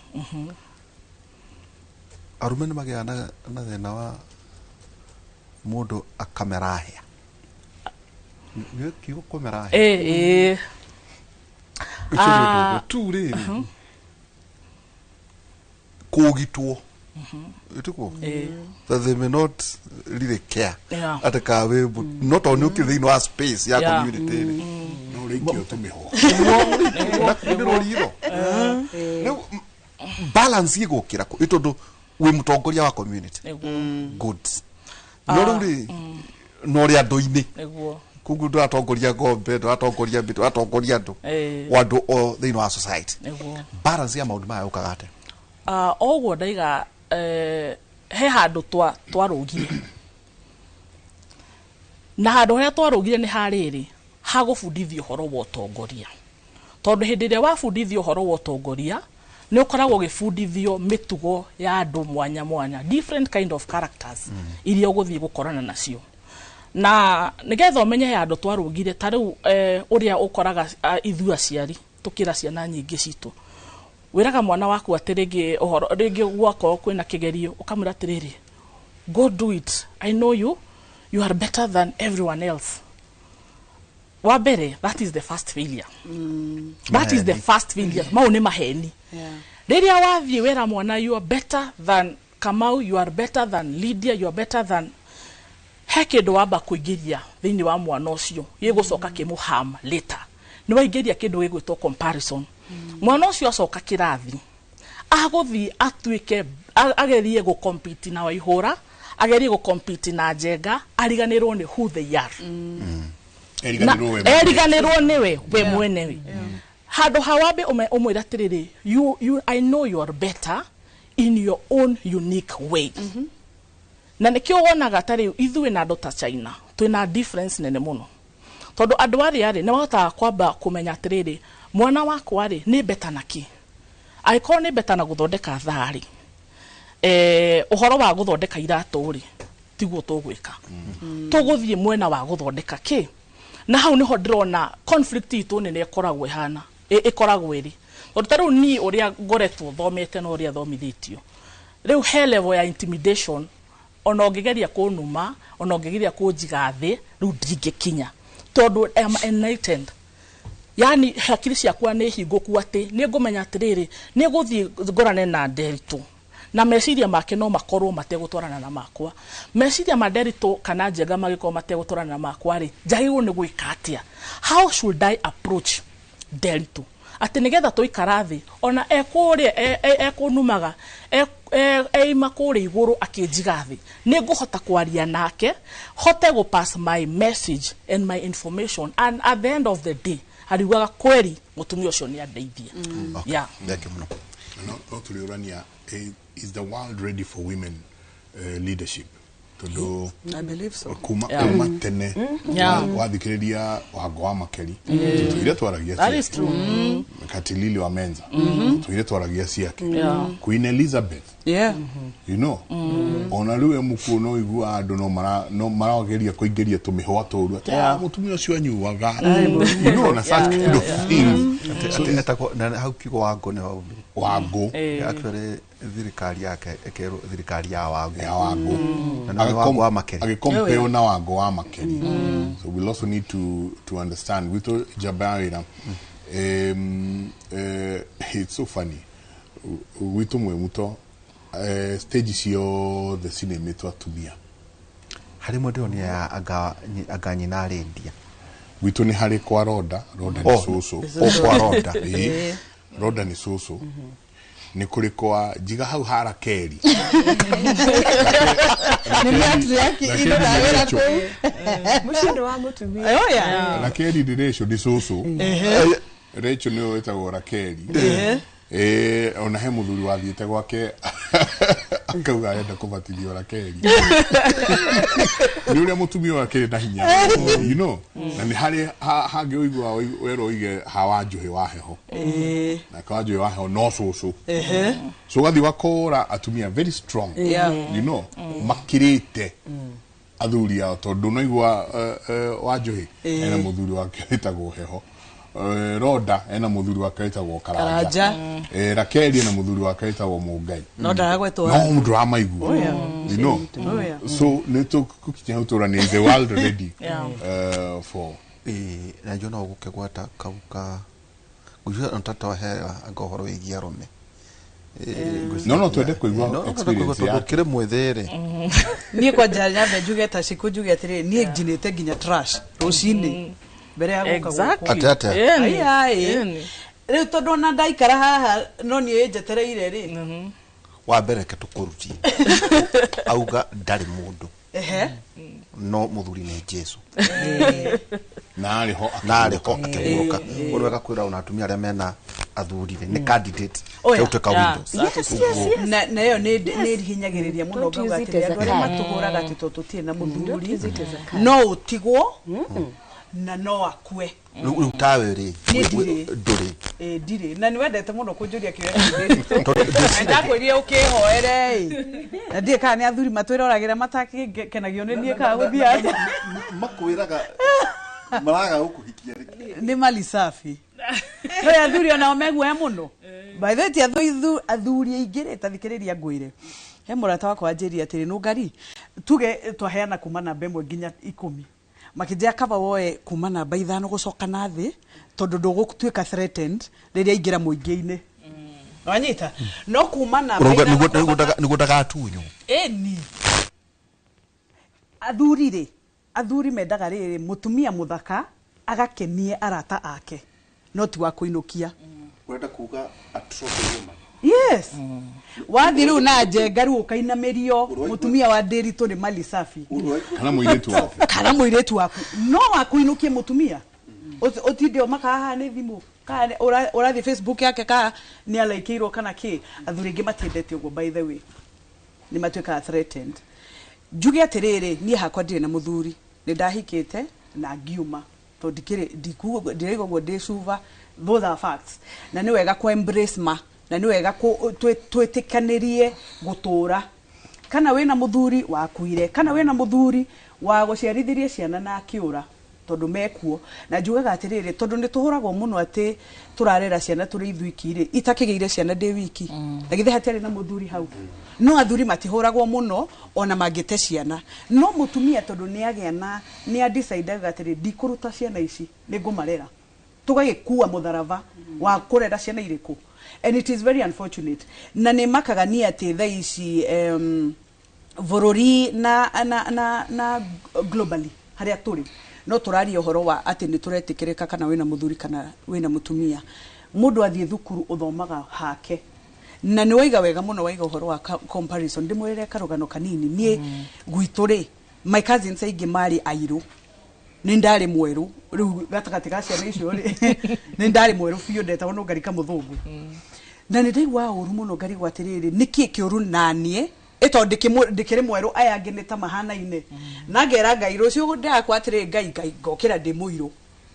arume ni magia na thina wa mundu akamerahia ni kiugo kumerahia tu riri kugitwo Ituko. That they may not really care. At a kawe, but not on you in our space, ya community. No, they kill to me. Balance yego kirako. Ito do we mutongoria wa community. Good. No really no ria doine. Kugu do atongoria gombe, do atongoria bitu, atongoria do. Wado all they know our society. Balance ya maundu maya ukagate. Ogwo ndaiga he handu twarugire na handu haria twarugire ni hariri hagubundithio horo wa utongoria tondu hindi ria wabundithio horo wa utongoria ni ukoragwo gibundithio mitugo ya andu mwanya mwanya, different kind of characters iria uguthii gukorana nacio, na nigetha umenye he handu twarugire ta riu uria ukoraga ithu aciari tukira ciana nyingi citu wiraga mwana waku atirigi uhoro ringi gwako kwina kigerio ukamura atiriri go do it, I know you are better than everyone else. Wabere, that is the first failure. That is the first failure. Mau ni maheni. Riria wathie wera mwana you are better than Kamau, you are better than Lydia, you are better than hekedo waba kuigiria thini wa mwana ucio yegucoka kimuhama later ni waigiria kindu gigwitwo comparison. Mwana ucio acoka kirathi aguthi atuike agerie go compete na Waihura, agerie go compete na Njenga, ariganirwo ni who they are. Eriganirwo niwe we mwenewe. Hado hawabe umwira tiriri you I know you are better in your own unique way. Na nikio wonaga tari ithuwe na dota China twina difference nene muno tondu andu ari ni wahota kwamba kumenya tiriri mwana wako ari ni beta naki aiko ni beta na guthondeka thari uhoro wa guthondeka iratu ri tiguo tugwika tuguthie mwena wa guthondeka ki na hau niho ndirona conflict itu nene ikoragwo ihana ikoragwo iri tondu tariu ni uria ngoretwo thomete no uria thomithitio riu he level ya intimidation ona ngigeria kunuma ona ngigeria kunjiga thi riu ndingikinya tondu I am enlightened. Yani hakiri ciakwa ni hinguku ati ni ngumenya atiriri ni guthii ngorane na Nderitu na meciria make no makorwo mategutwarana na makwa, meciria ma Nderitu kana Njenga magikorwo mategutwarana na makwa ri njagirwo ni gwika atia, how should I approach Nderitu ati nigetha tuikara thi ona ekuria ekunumaga makuri iguru akinjiga thi ni nguhota kwaria nake hote go pass my message and my information, and at the end of the day ariwaga kweri mutumia ucio ni andeithia. Yeah. No tuliurania is the world ready for women leadership? Todo I believe so. Kuma tene wathikiriria Wangũ wa Makeri tuire twaragia that is true. Katilili wa Menza tuire twaragia ciake Queen Elizabeth you know ona riu mukuno igua andu no marageria kuingiria tumihwa turu mutumia ucio anyuaga you know na such kind of thing. So etako na how kigo Wangũ ne Wangũ actually thirikari yake ekero thirikari ya Wangũ na Wangũ wa Makeri agikompare na Wangũ wa Makeri. So we'll also need to understand with Jabaira it's so funny with mwemuto stage cio the cinema to atumia hari modo ni aganyi na rendia witu ni hari kwa roda ni soso kwa roda roda ni soso ni kuri kwa jiga hau hara Keri ni matri yake ino na wera ko mushindo wa mutumia na Keri diresho di soso Recho ni wetagwo Rakeri ona he muthuri wathiete gwake akauga arenda kubatithio Rakeri ni uria mutumia wake na hinya you know na ni hari hangi uigwa wero ige hawa njuhi wa heho na kwa njuhi wa heho no soso so gathi wakora atumia very strong you know makirite athuri ao tondu no igwa wa njuhi ena muthuri wake wetagwo heho Roda ena muthuri wake wetagwo Karanja Rakeri ena muthuri wake wetagwo Mungai no ndagwetwo no drama igwo you know so neto kukinya utora ni the world ready for na jona ogukegwata kauka kujua ntata wa he agohoro igia rome no twende kuigwa experience ya kire mwethere ni kwa janya njuge ta siku njuge atire ni njinite ginya trash rucini mbere ya guka atata ai riu tondu na ndaikara haha no ni njetereire ri wa mbere ke tukuruti auga ndari mundu no muthuri ni Jesu na ariho akibuka urwega kwira una atumia aria mena athurire ni candidate uteka windows na yo ni hinyagiriria muno ngaugatire andu aria matuguraga titutie na muthuri no utigwo na no akue riu tawe ri nduri ndiri na ni wendete muno kunjuria kiwe ndakwirie ukihoere na ndie kana ni athuri matwira oragira mataki kenagio ni nie ka guthia makwiraga maraga ukuhikia ni mali safi no athuri ona omegwe muno by the way athuri aingire tathikiriria ngwire he murata wakwa anjiria atiri no ngari tuge twaheana kuma namba imwe nginya 10 makijia kaba woe kuma namba 5 gucoka na thi tondu ndugutwika threatened riria ingira muingi-ini wanyita no kuma namba niguo ndagatunyo eni athuri mendaga riri mutumia muthaka agakenie arata ake no ti wa kuinukia urenda kuga atrophoma yes wathiru na njengaru ukainamirio mutumia wa Ndiritu ni mali safi kana muiretu waku no akuinukie mutumia otidio makaha ni thimu kana urathi Facebook yake ka ni alaikirwo kana ki athuri ingi matendete ugo by the way ni matweka threatened njuge atiriri ni hakwa ndire na muthuri ni ndahikite na ngiuma to ndiraigwo ndisuva those are facts na ni wega ku embrace ma na ni wega twitikaniriye gutura kana wina muthuri wakuire kana wina muthuri wa guciarithirie ciana na akiura tondu mekuo na njugaga atiriri tondu ni tuhuragwo muno ati turarera ciana turi ithuikire itakigeire ciana ndi wiki ndagithe hatiari na muthuri hau no athuri matihuragwo muno ona mangite ciana no mutumia tondu ni agiana ni adecidaga atiri ndikuruta ciana ici ni ngumarera tugagikua mutharava wa kurera ciana iriku and it is very unfortunate na ni makaga ni ati tha ici vorori na globally haria turi no turari uhoro wa ati ni turetikirika kana wina muthuri kana wina mutumia mundu athie thukuru uthomaga hake na ni waiga wega muno waiga uhoro wa comparison ndimwirire karugano kanini nie gwituri my cousins aingi mari airu ni ndari mweru riu gatagati ga ciana icio ri ni ndari mweru biu ndetagwo no ngari ka muthungu na ni ndaigua uru muno ngari gwatiriri niki kiuru nanie ito ndikire mweru aya ngi ni ta mahana-ine na ngera ngai rucio ndakwa atiri ngai ngokira ndi muiru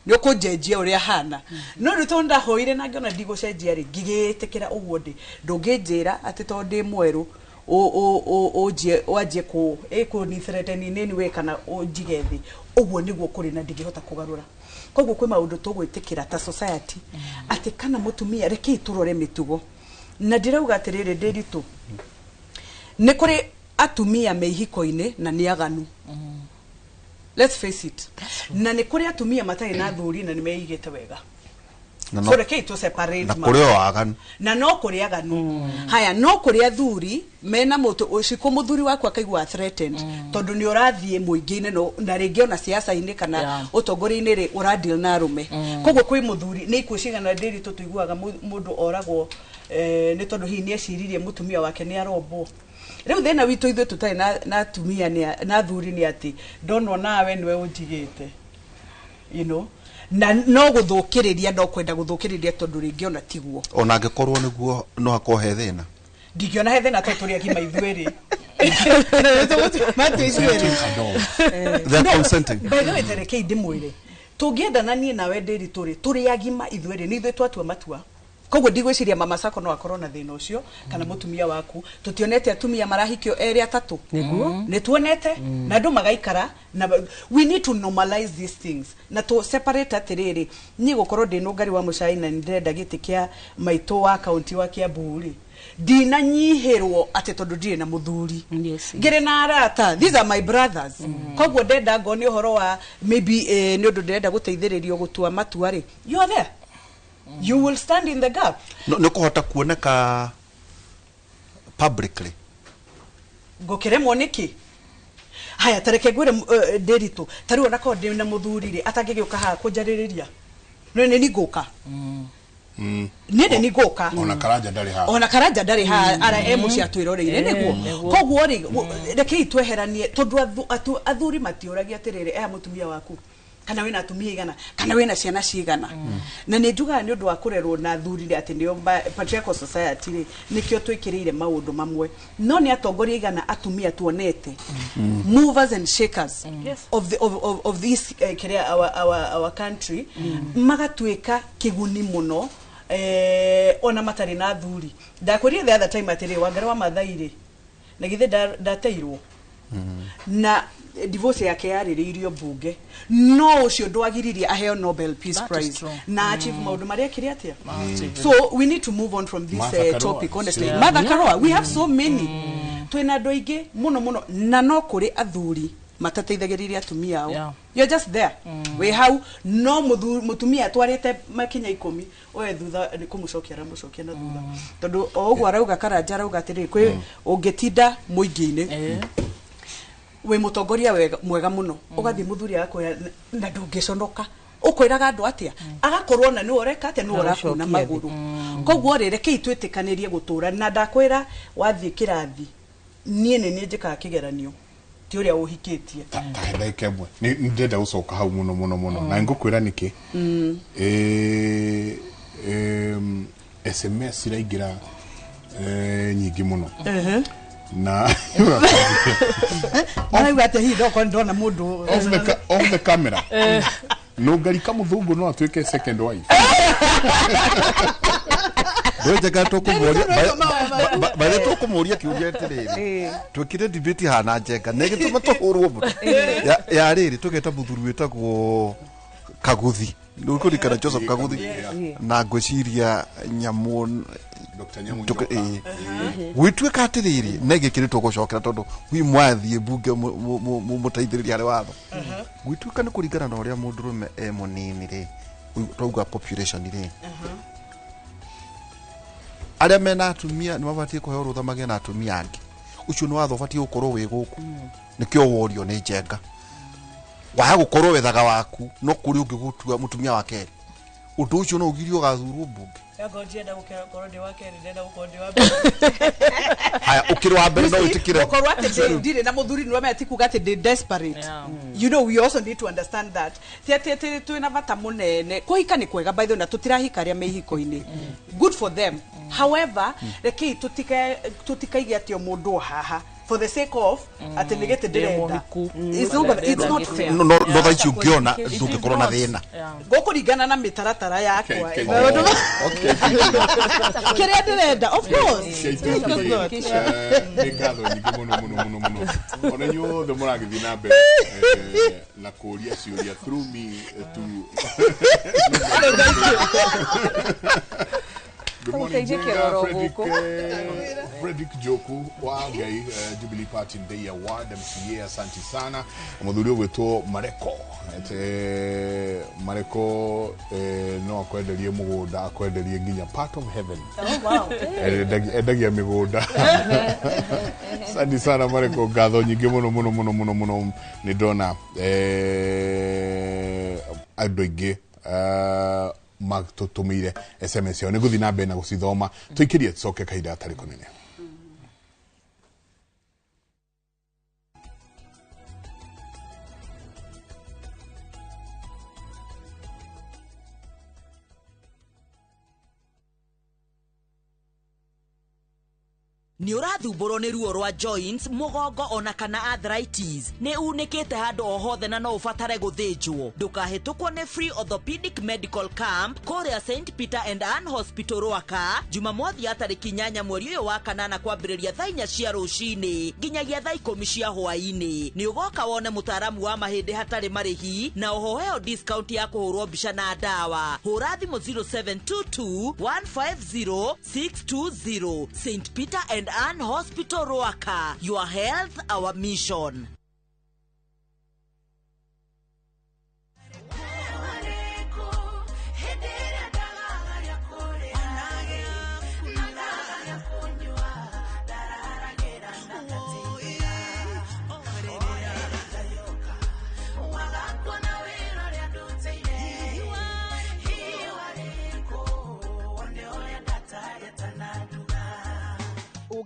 ni ukunjenjia uria hana no rito ndahoire na ngona ndigucenjia ri ngigitikira uguo ndi ndunginjira ati to ndi mweru wajie ku ni threaten nini we kana ujigethi uguo niguo kuri na ndingihota kugarura koguo kwi maundu tugwitikira ta society ati kana mutumia reke turore mitugo na ndirauga atiriri Ndiritu ni kuri atumia meihiko-ini na ni aganu let's face it na ni kuri atumia matari na thuri na ni meigite wega so reke to separate na kuri aganu na no kuri aganu haya no kuri athuri mena mutu uciku muthuri wakwa kaigwa threatened tondu ni urathie muingi-ini no na ringi ona siasa-ini kana utongori-ini ri uradeal na arume koguo kwi muthuri ni ikucigana Ndiritu tuiguaga mundu oragwo ni tondu hi ni eciririe mutumia wake ni arombo riu thina witu ithu tutari na atumia na thuri ni ati ndonwo nawe niwe unjigite you know na no guthukiriria no kwenda guthukiriria tondu ringi ona tiguo ona angikorwo niguo no akohe thina ndigiona he thina to turi agima ithueri they're consenting by the way tereke ndimwire tungiendana nie nawe Ndiritu turi agima ithueri ni ithu twatua matua koguo ndigwiciria mama sako no akorwo na thina ucio kana mutumia waku tutionete atumia marahikio eri atatu niguo nituonete na ndu magaikara na we need to normalize these things na to separate atiriri ni gukorwo ndino ngari wa mucai na ndirenda gitikia maito wa county wa Kiambu dina nyihirwo ati tondu ndire na muthuri ngire na arata these are my brothers koguo ndenda ngoni uhoro wa maybe ni undu ndenda guteithiririo gutua matua ri you are there you will stand in the gap no kuhota kuoneka publicly ngokiremwo niki haya tareke gwire Nderitu tari ona ko ndi na muthurire atangigioka ha kunjaririria none ni ngoka nene ni ngoka ona karanja ndari ha ara emuci atwiroreire niguo koguo ri reke itweheranie tondu athuri matiuragia atirire mutumia waku kana wena atumia igana kana wena ciana cigana na ni njuga ni undu wa kurerwo na thurire ati ndio patriarchal society ri nikio twikirire maundu mamwe no ni atongoria igana atumia tuonete movers and shakers of this our country magatwika kiguni muno ona matari na thuri ndakwirie the other time atiri Wangari wa Maathai na githe ndateirwo na divorce yake yaririirio bunge no ucio ndwagiririe aheo Nobel Peace Prize na achieve maundu maria kiria atia so we need to move on from this topic honestly Martha Karua we have so many twina andu aingi muno na no kuri athuri matateithagiriria atumia ao you're just there we how no mutumia twarite makinya 10 oe thutha ni kumucokia ramucokia na thutha tondu oguo arauga Karanja arauga atiri kwi ungetinda muingi-ini we mutongoria mwega muno ugathi muthuri akoya na ndungiconoka ukwiraga andu atia agakorwo na ni oreka atia ni orakuna maguru koguo reke itwetikanirie gutura na ndakwira wathie kirathi nie ni njikaga kigeranio ti uria uhikitie ta kemwe ni ndenda gucoka hau muno na ngukwira niki SMS iraingira nyingi muno na Mara ate hido kwa ndona mundu on the camera no ngari kamuthungu no atwike second wife Doje gato kumuria bale to kumuria kiuria atiriri twikire debate hana njenga nege tumatuhurwo mu ya riri tugeta muthuru wetagwo Kaguthi ndukuri kana Joseph Kaguthi na ngwiciria nyamu Dr. Nyamu witwika atiriri nege kiritwo gucokera tondu wi mwathie bunge mutaithiriria ari watho gwitwika ni kuringana na uria mundurume munini ri twauga population ri aria mena atumia ni mabatie kuheo rutha mage na atumia angi ucio ni watho batie gukorwo wi guku nikio worio ni njenga wa gukorwo wethaga waku no kuri ungigutua mutumia wake undu ucio no ugirio gathurwo bunge yagonjenda gukera korode wake ndenda gukonde wa haya ukirwa mbere no itikire ukorwo ate ndire na muthuri ni wameti kuga ate they desperate you know we also need to understand that tiate twina bata munene kuhika ni kwega by the way na tutirahika aria mehiko-ini good for them however reke tutikaigia atio mundu haha for the sake of atenegete direnda it's not fair no that you giona ndungikorwo na thina gokuringana na mitaratara yakwa kiria direnda of course ngatho nyingi muno ona nyothe muragithi na mbere na kuria ciuria through me to Good morning, Frederick Joku wa Ngai Jubilee Party Day Award MCA asante sana muthuri wetwo Mareko Mareko no akwenderie mugunda akwenderie nginya part of heaven endagia migunda asante sana Mareko ngatho nyingi muno ni ndona andu aingi magtutumire SMS yo niguthi na mbere na gucithoma tuikirie tucoke kahinda atari kunene ni urathumbũrwo nĩ ruo rwa joints mugongo ona kana arthritis ni unikite handu o hothe na no ubatare guthĩnjwo ndukahĩtũkwo nĩ free orthopedic medical camp kũrĩa St Peter and Ann Hospital Rwaka Jumamothi ya tarĩki 8 mweri ũyũ wa kanana kwambĩrĩria thaa 4 cia rũcinĩ nginyagia thaa 10 cia hwaĩ-inĩ ni ugoka wone mũtaaramu wa mahĩndĩ hatarĩ marĩhi na ũhoheo discount ya kũhũrwo mbica na ndawa hũra thimũ 0722 150 620 St Peter and Ann Hospital Rwaka. Your health, our mission.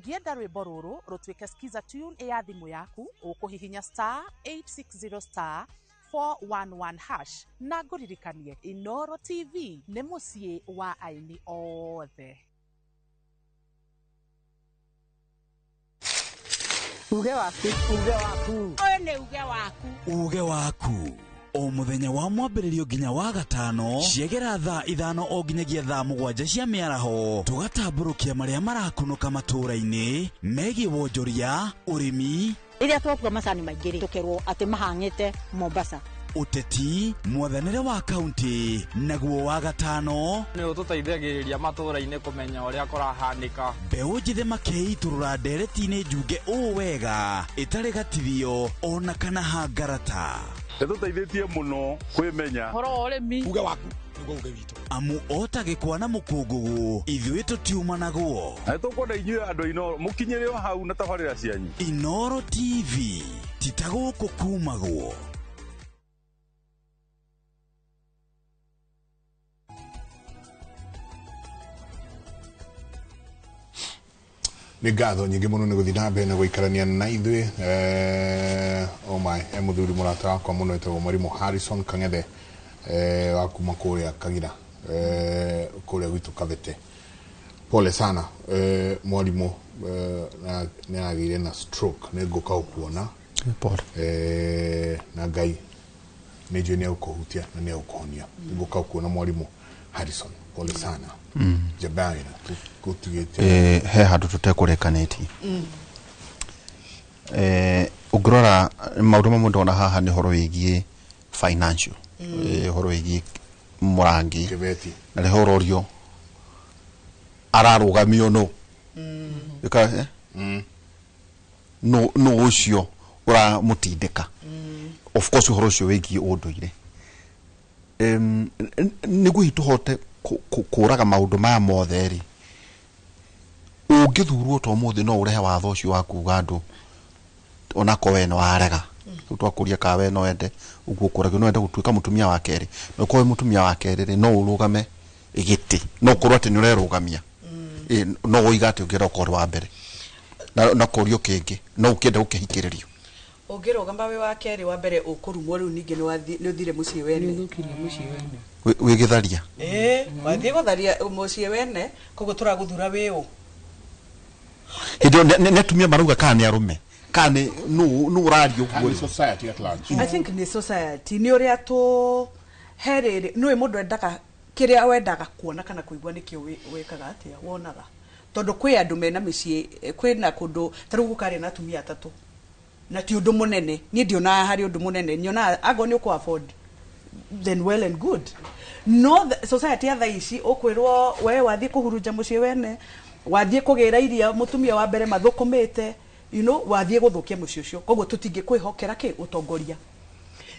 Ũngĩenda rwĩmbo rũrũ rũtuĩke skiza tune ya thimũ yaku, ũkũhihinya *860 411# na ngũririkanie Inooro TV nĩ mũciĩ wa aini othe. Uge waku, uge waku. Ole uge waku. Uge waku. O muthenya wa mwambĩrĩrio nginya wa gatano ciegera thaa 5 o nginyagia thaa 7 cia mĩaraho tugatambũrũkia marĩa marakunũka matũũra-inĩ megiĩ wonjoria, ũrĩmi, Rĩrĩa twakua macani maingĩ tukerwo atĩ mahang'ĩte Mombasa, ũteti, mwathanĩre wa kaunti, naguo wa gatano nĩ ũtũteithagĩrĩria matũũra-inĩ kũmenya ũrĩa kũrahanĩka. Mbeũ njĩthĩ makeitũrũra ndereti-inĩ njunge ũũ wega ĩtarĩ gatithio ona kana hangarata. Nĩtũteithĩtie mũno kwĩmenya horo ũrĩmi uge waku nĩguo uge witũ. Amu otagĩkwa na mũkũngũgũ ithuĩ tũtiumanaguo. Tũkwenda inyuĩ andũ Inooro mũkinyĩre o hau na tabarĩra cianyu. Inooro TV titagũkũ kumagwo. Nĩ ngatho nyingĩ mũno nĩ gũthiĩ na mbere na gũikarania na ithuĩ mũthuri mũrata wakwa mũno etagwo Mwarimũ Harrison Kang'ethe wa kuma kũrĩa Kagira kũrĩa gwitũ Kabete. Pole sana mwarimũ nĩ agĩire na stroke, nĩ ngũka ũkuona na Ngai nĩ njũĩ nĩ agũkũhutia na nĩ agũkũhonia. Ngũka ũkuona Mwarimũ Harrison, pole sana. Jabaira kutigete he handu tutekũrekanĩtie. Ũngĩrora maũndũ mamwe ndona haha nĩ horo wĩgiĩ financial, horo wĩgiĩ Mũrangi na nĩ horo ũrio ararũgamio no ũcio ũramũtindĩka. Of course horo ũcio wĩgiĩ ũndũire nĩguo hitũhote kũraga maũndũ maya mothe rĩ, ũngĩthurwo to mũthĩ no ũrehe watho ũcio wa kuga andũ onako we no arega twakũria ka we no wende ũguo kũragio no wende gũtuĩka mũtumia wa kerĩ, no kowe mũtumia wa kerĩ rĩ no ũrũgame gĩtĩ, no kũrwo atĩ nĩ ũrerũgamia no ũiga atĩ ũngĩra ũkorwo wa mbere na kũrio kĩngĩ no ũkĩenda gũkĩhikĩrĩrio. Ũngĩrũgama we wa kerĩ wa mbere ũkũrumwo rĩu ningĩ nĩ ũthire mũciĩ wene wĩ gĩtharia wathiĩ gũtharia mũciĩ wene, koguo tũragũthura wĩũ. Hĩndĩ nĩ atumia marauga kana nĩ arũme kana nũ ũraria ũguo society at large. I think nĩ society nĩ ũrĩa tũherĩrĩ nĩwe mũndũ endaga kĩrĩa wendaga kuona kana kũigua nĩkĩo wĩkaga atĩa wonaga, tondũ kwĩ andũ mena mĩciĩ, kwĩna kũndũ tarĩu gũkarĩ na atumia atatũ na ti ũndũ mũnene. Niĩ ndionaga harĩ ũndũ mũnene, nyonaga ago nĩ ũkũ afford then well and good. No society ya thaa ici ũkwĩrwo we wathiĩ kũhurunja mũciĩ wene, wathiĩ kũgĩra iria mũtumia wa mbere mathũkũmĩte, you know, wathiĩ gũthũkia mũciĩ ũcio, koguo tũtingĩkwĩhokera kĩ ũtongoria.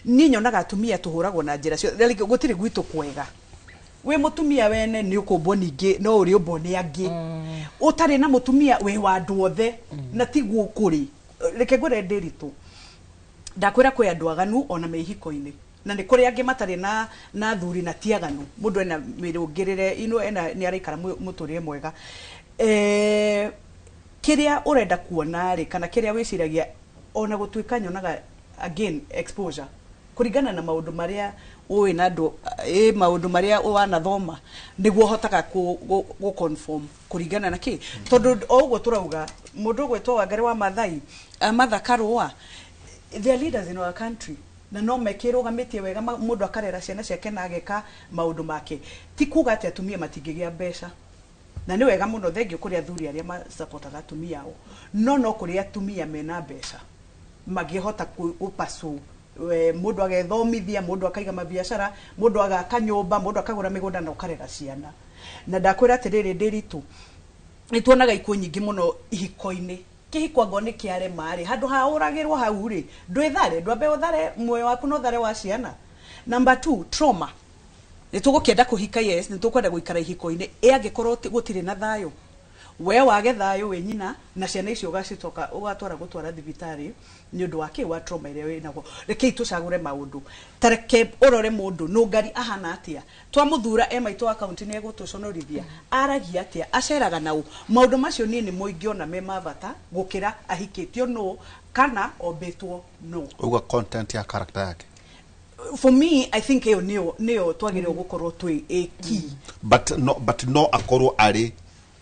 Niĩ nyonaga atumia tũhũragwo na njĩra ciothe, gũtirĩ gwitũ kwega. We mũtumia wene nĩ ũkũmbwo ningĩ no ũrĩ ũmbwo nĩ angĩ. Ũtarĩ na mũtumia we wa andũ othe na tiguo kũrĩ. Reke ngwĩre ndĩritũ, ndakwĩra kwĩ andũ aganu ona mehiko-inĩ na nĩ kũrĩ angĩ matarĩ na thuri na tiaganu, mũndũ ena mĩrũngĩrĩre ino nĩ araikara mũtũrĩre mwega. Kĩrĩa ũrenda kuona rĩ kana kĩrĩa wĩciragia ona gũtuĩka nyonaga again exposure kũringana na maũndũ marĩa ũĩ na andũ maũndũ marĩa wanathoma nĩguo hotaga gũ conform kũringana na kĩ, tondũ o ũguo tũrauga mũndũ ũgwĩtwo Wangari wa Maathai, Martha Karua, they are leaders in our country na no mekĩrũgamĩtie wega, mũndũ akarera ciana ciake na ageka maũndũ make. Ti kuga atĩ atumia matingĩgĩa mbeca, na nĩ wega mũno thengio kũrĩ athuri arĩa masapotaga atumia ao, no kũrĩ atumia mena mbeca mangĩhota gũpasu mũndũ agethomithia, mũndũ akaiga mabiacara, mũndũ agaka nyũmba, mũndũ akagũra mĩgũnda na ũkarera ciana. Na ndakwĩra atĩrĩrĩ ndĩritũ, nĩ tuonaga ikuũ nyingĩ mũno ihiko-inĩ. Kĩhiko ngo nĩ kĩarema rĩ, handũ ha ũragĩrwo hau rĩ, ndwĩthare, ndwambe ũthare muoyo waku no thare wa ciana. Number 2, trauma. Nĩ tũgũkĩenda kũhika, yes, nĩ tũkwenda gũikara ihiko-inĩ, angĩkorwo gũtirĩ na thayũ. we wage thayo we nyina na ciana icio ugacitoka ugatwara gutwara thibitari ni undu wake wa trauma ile we nago reke tucagure maundu tareke urore mundu no ngari ahana atia twamuthura emaitwa account ni egutuconorithia aragia atia aceraga nau maundu macio ni moingiona me mavata gukira ahikitio no kana obetwo no uga content ya character yake. For me, I think yo neo twagire gukorwo twi key. But no akorwo ari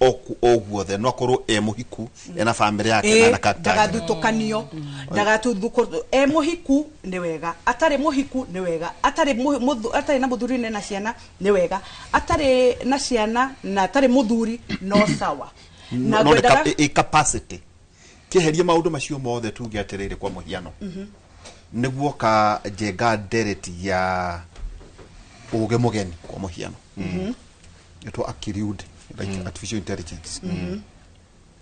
oguothe no akorwo muhiku ena family yake na kakta ndagathutukanio ndagatuthuko muhiku ni wega atari muhiku ni wega atari na muthuri na ciana ni wega atari na ciana na atari muthuri no sawa na gwethaga capacity keherie maundu macio mothe tuge atirire kwa muhiano niguo ka jenga dereti ya uge mugeni kwa muhiano etwa akiriude like artificial intelligence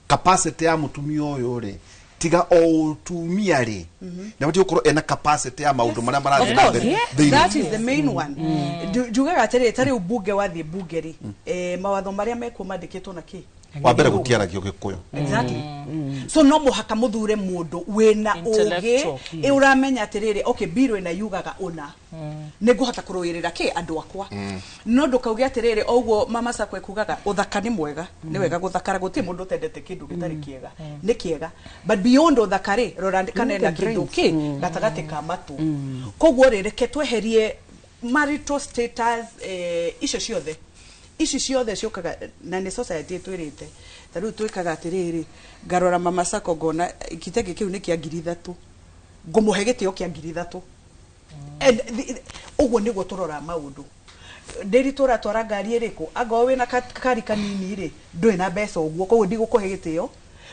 capacity ya mutumia uyu ri tiga o tumia ri na wati ukoro ena capacity ya maundu maria marathi na mbere. That is the main one. Juga atari tari ubunge wathi bunge ri mawatho maria mekumandikitwo na ki wa mbere gutiaragio gikuyu. Exactly. So no muhaka muthure mundu wena uge uramenya atiriri okay biro ina yugaga una niguhota kuruirira ki andu akwa no ndukauge atiriri oguo mama sakwe kugaga uthaka ni mwega ni wega guthakara guti mundu tendete kindu gitari kiega ni kiega but beyond uthakari rorandikane na kindu ki gatagati ka matu koguo reke tweherie marital status icio ciothe ciokaga na ni society twirite taru twikaga atiriri ngarora mama sako ngona kitege kiu ni kia 3,000 ngumuhe gitio kia 3,000 uguo niguo turora maundu nderi twara ngari iriku anga we na kari kanini ri ndui na mbeca uguo koguo ndigukuhe gitio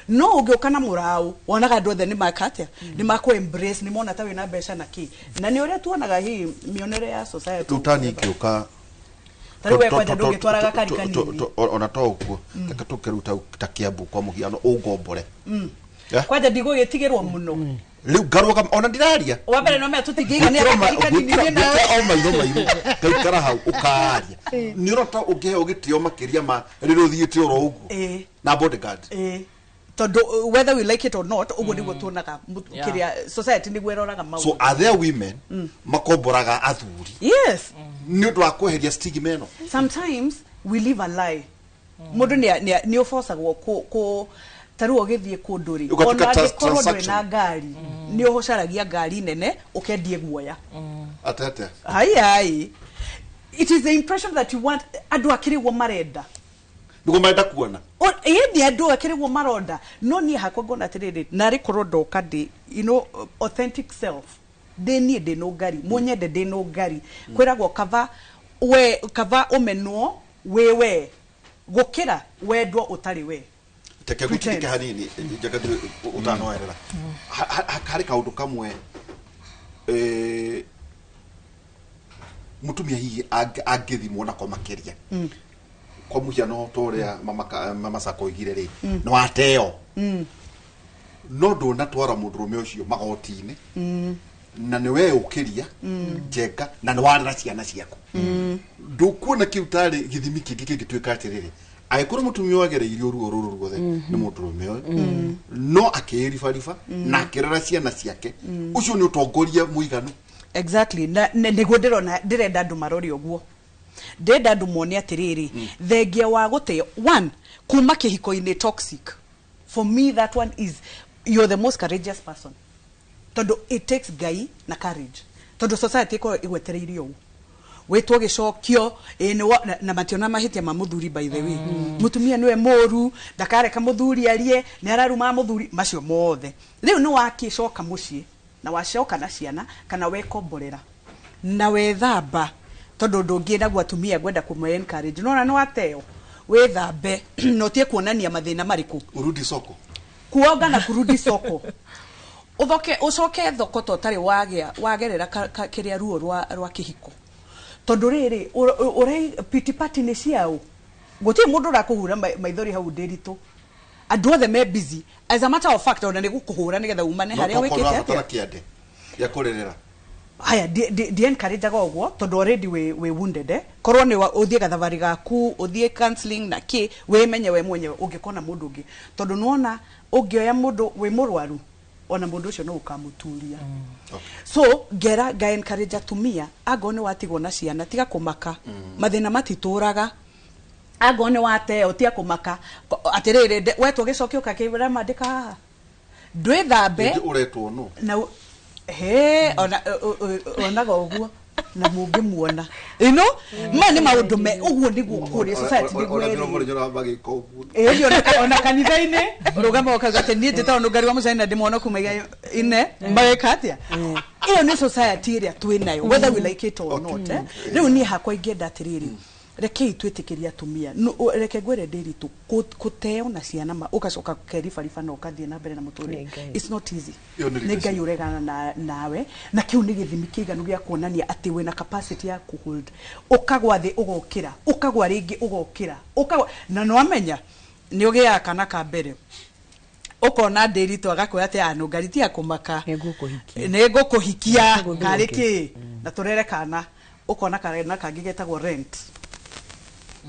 no ungiuka na murau wonaga andu othe ni makatia ni mako embrace ni mona ta we na mbeca na ki na ni uria tuonaga hii mionere ya society tutani ikiuka taruwe kwa ndoge twaraga kari kanini ona to ukuo takatukeruta takiambu kwa muhiano ugombore kwa ndigo gitigirwo muno riu ngaruga ona ndiraria wa mbere no me tutigiga ni kari kanini na o maitho gaikara hau ukaria ni rota ugiheo gitio makiria ma riru thiite oro uguo na bodyguard todo whether we like it or not uguo niguo tuonaga kiria society niguo eroraga maundu. So are there women makomboraga athuri? Yes. Ni undu wa kweheria stigma eno. Sometimes we live a lie. Mundu ni uforcagwo ko taruo githie kunduri ona gikorwo ndwe na ngari ni uhosharagia ngari nene ukendie guoya atete ai it is the impression that you want andu akirigwo marenda ndugo marenda kuona ni andu akirigwo maronda no ni hakwa ngona atiriri nari korondo kadi authentic self de no ngari munyende de no ngari kwiragwo kava umenwo wewe gukira wendwo utari we teke gutike hanini jagadru utanoerera hari kaundu kamwe mutumia hihi agithimwo na kwa makeria kwa muhiano toria mama sako igire ri no ateo no ndo natwara mundurume ucio magotini na niwe ukiria jenga na ni warira ciana ciaku ndukuona kiutari githimi kingi kingitwika atiriri aikuru mutumia wagereire ruo ruru ruothe ni mundurume no akirifarifa na akirera ciana ciake ucio ni utongoria muiganu. Exactly na niguo ndirenda andu marori oguo ndenda andu mone atiriri thengia wa guteo one kuma kihiko-ini toxic. For me that one is you're the most courageous person todo it takes guy na courage todo society ko igwetereirio wetwo gicokio na mationa mahitia ma muthuri by the way mutumia niwe moru ndakareka muthuri arie ni araruma muthuri macio mothe riu ni wakicoka mucii na wacoka na ciana kana wekomborera na wethamba todo ndungienda gwatumia gwenda kume encourage no na no ateo wethambe no tie kuonania mathina mariku urudi soko kuoga na kurudi soko ucoke thoko totari wagerera kiria ruo rwa kihiko tondu riri ure pitipati ni ciao guti mundu rakuhura maithori hau ndiritu andu othe me busy as a matter of fact ona ni gukuhura nigetha umane haria wikite atia ya kurerera haya di encourage go tondu already we wounded korwo ni uthie gathabari gaku uthie counseling na ki we menye we mwenyewe ungikona mundu ungi tondu nuona ungioya mundu we murwaru ona mundu ucio no ukamuturia so gera ga encourage atumia agone watigwo na ciana tiga kumaka mathina matituraga agone wate otia kumaka atirire wetwo gicokio kakibira mandika ndwithambe uretwo no na he ona goguo na mungi muona ino mani maundu me uguo niguo kuri society niguo iyo ona kanitha-ini rugama ukagate nie njita ono ngari wa mucaina ndimona kumaiga ine mbagekatia iyo ni society iria twinayo whether we like it or not riu nie hakwa ingenda atiriri reke twitikiria atumia reke gwere ndiri tu kuteo na ciana ma ukacoka kerifarifa no kathie na mbere na muturi it's not easy ni ngai uregana nawe na kiu ni githimi kiganu gya kuonania ati we na capacity ya kuhold ukagwa thi ugokira ukagwa ringi ugokira ukagwa na no amenya ni ugia kana ka mbere ukona ndiri to agakoya ati ano ngari ti akumaka nego kuhikia kariki na turere kana ukona kana kagigetagwo rent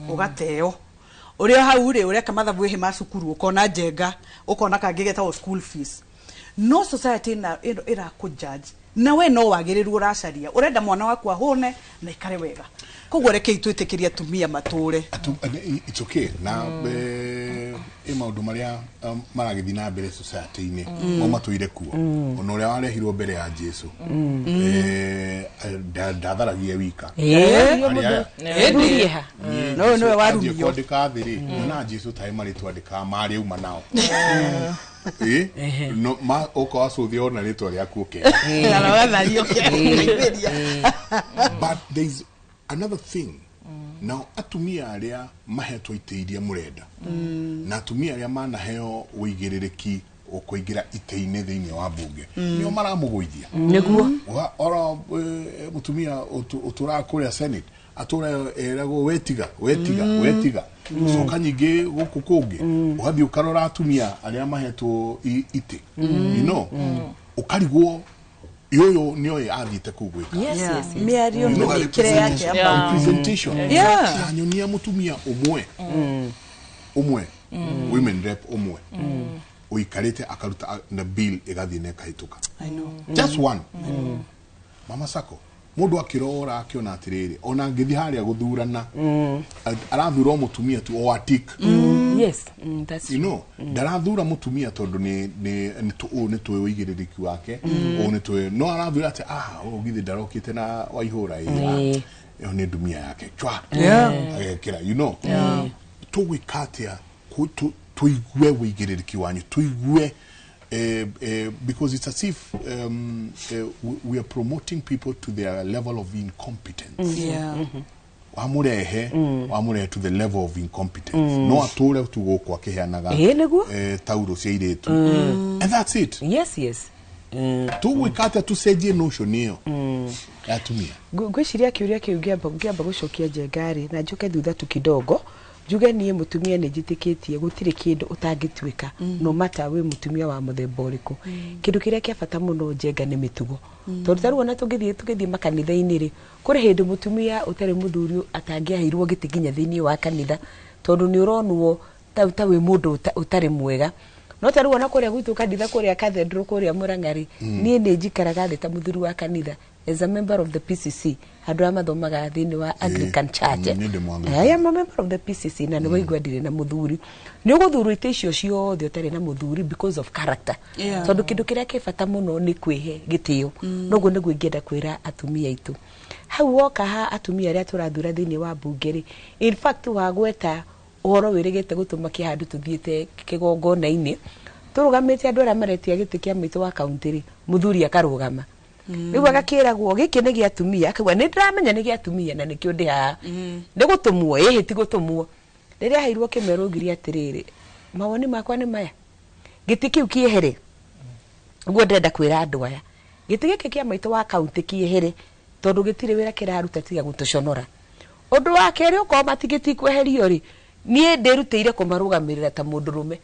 ugateo uria hau ri uria kamathabu he macukuru ukona njenga ukona kangigeta school fees no society na ira ku judge na we no wagiriru uracaria urenda mwana waku ahone na ikare wega kogwo reke itwitikiria tumia mature it's okay na maundu maria maragithii na mbere society-ini mo matuire kuo ona uria warehirwo mbere ya Jesu ndatharagia wika no no warumio kwandika thiri na Jesu tai mari twandika mari uma nao no ma oko acuthia ona ritwa riaku uke but there is another thing now atumia aria mahetwo iteiria murenda na atumia aria manaheo uigiririki ukuingira iteine thiini wa bunge nio maramuguithia niguo ora mutumia utura kuria senate atura erago wetiga so kanyige guku kungi ugathi ukarora atumia aria mahetwo ite you know ukarigwo yoyo niyo athite kugwika miario ni kire yake hapa presentation yanyonia mutumia umwe women rep umwe uikarite akaruta na bill igathi ne kahituka I know just one mama sako mundu akirora akiona atiriri ona ngithi haria guthurana arathura mutumia tu o atik yes that's you know darathura mutumia tondu ni tu uigiririki wake o ni tu no arathura ati ugithi darokite na waihura yo ni dumia yake chwa kira you know tu wikatia tuigwe uigiririki wanyu tuigwe because it's as if we are promoting people to their level of incompetence. Wamure to the level of incompetence. No atore tugo kwa keheanaga tauro cia iretu. And that's it. Yes. Tu wikata tu seje notion niyo. Atumia. Gwiciria kiuria kiu ngiamba gucokia njengari na njuke thutha tu kidogo. Njuge nie mutumia ni njitikitie gutire kindu utangituika no mata we mutumia wa muthemba uriku kindu kiria kia bata muno njenga ni mitugo tondu taruona tugithie makanitha-ini ri kuri hindu mutumia utari muthuri atangiahirwo giti nginya thiini wa kanitha tondu ni uronwo ta we mundu utari mwega no taruona kuria gwitu kanitha kuria cathedral kuria Murang'ari nie ni njikaraga thi ta muthuri wa kanitha as a member of the PCC andu amathomaga thiini wa Anglican Church I am a member of the PCC na ni waigwa ndire na muthuri ni uguthuru ite icio ciothe utari na muthuri because of character tondu kindu kiria kibata muno ni kwihe gitio noguo niguo ngienda kwira atumia itu hau woka ha atumia aria turathura thiini wa bungeri in fact wagweta uhoro wirigite gutuma kihandu tuthiite kigongona-ini turugamite andu aria maretia giti kia mitu wa county muthuri akarugama Riu agakiragwo giki ni gia atumia akauga ni ndiramenya ni gia atumia na nikio ndi ha ndi gutumwo ti gutumwo riria hairwo kimero ngiri atiriri mawoni makwa ni maya giti kiu kiehere uguo ndenda kwira andu aya giti giki kia maito wa county kiehere tondu gitire wira kiraruta tiga gutuconora undu wa keri uko matigiti kweherio ri nie ndirutire kumarugamirira ta mundurume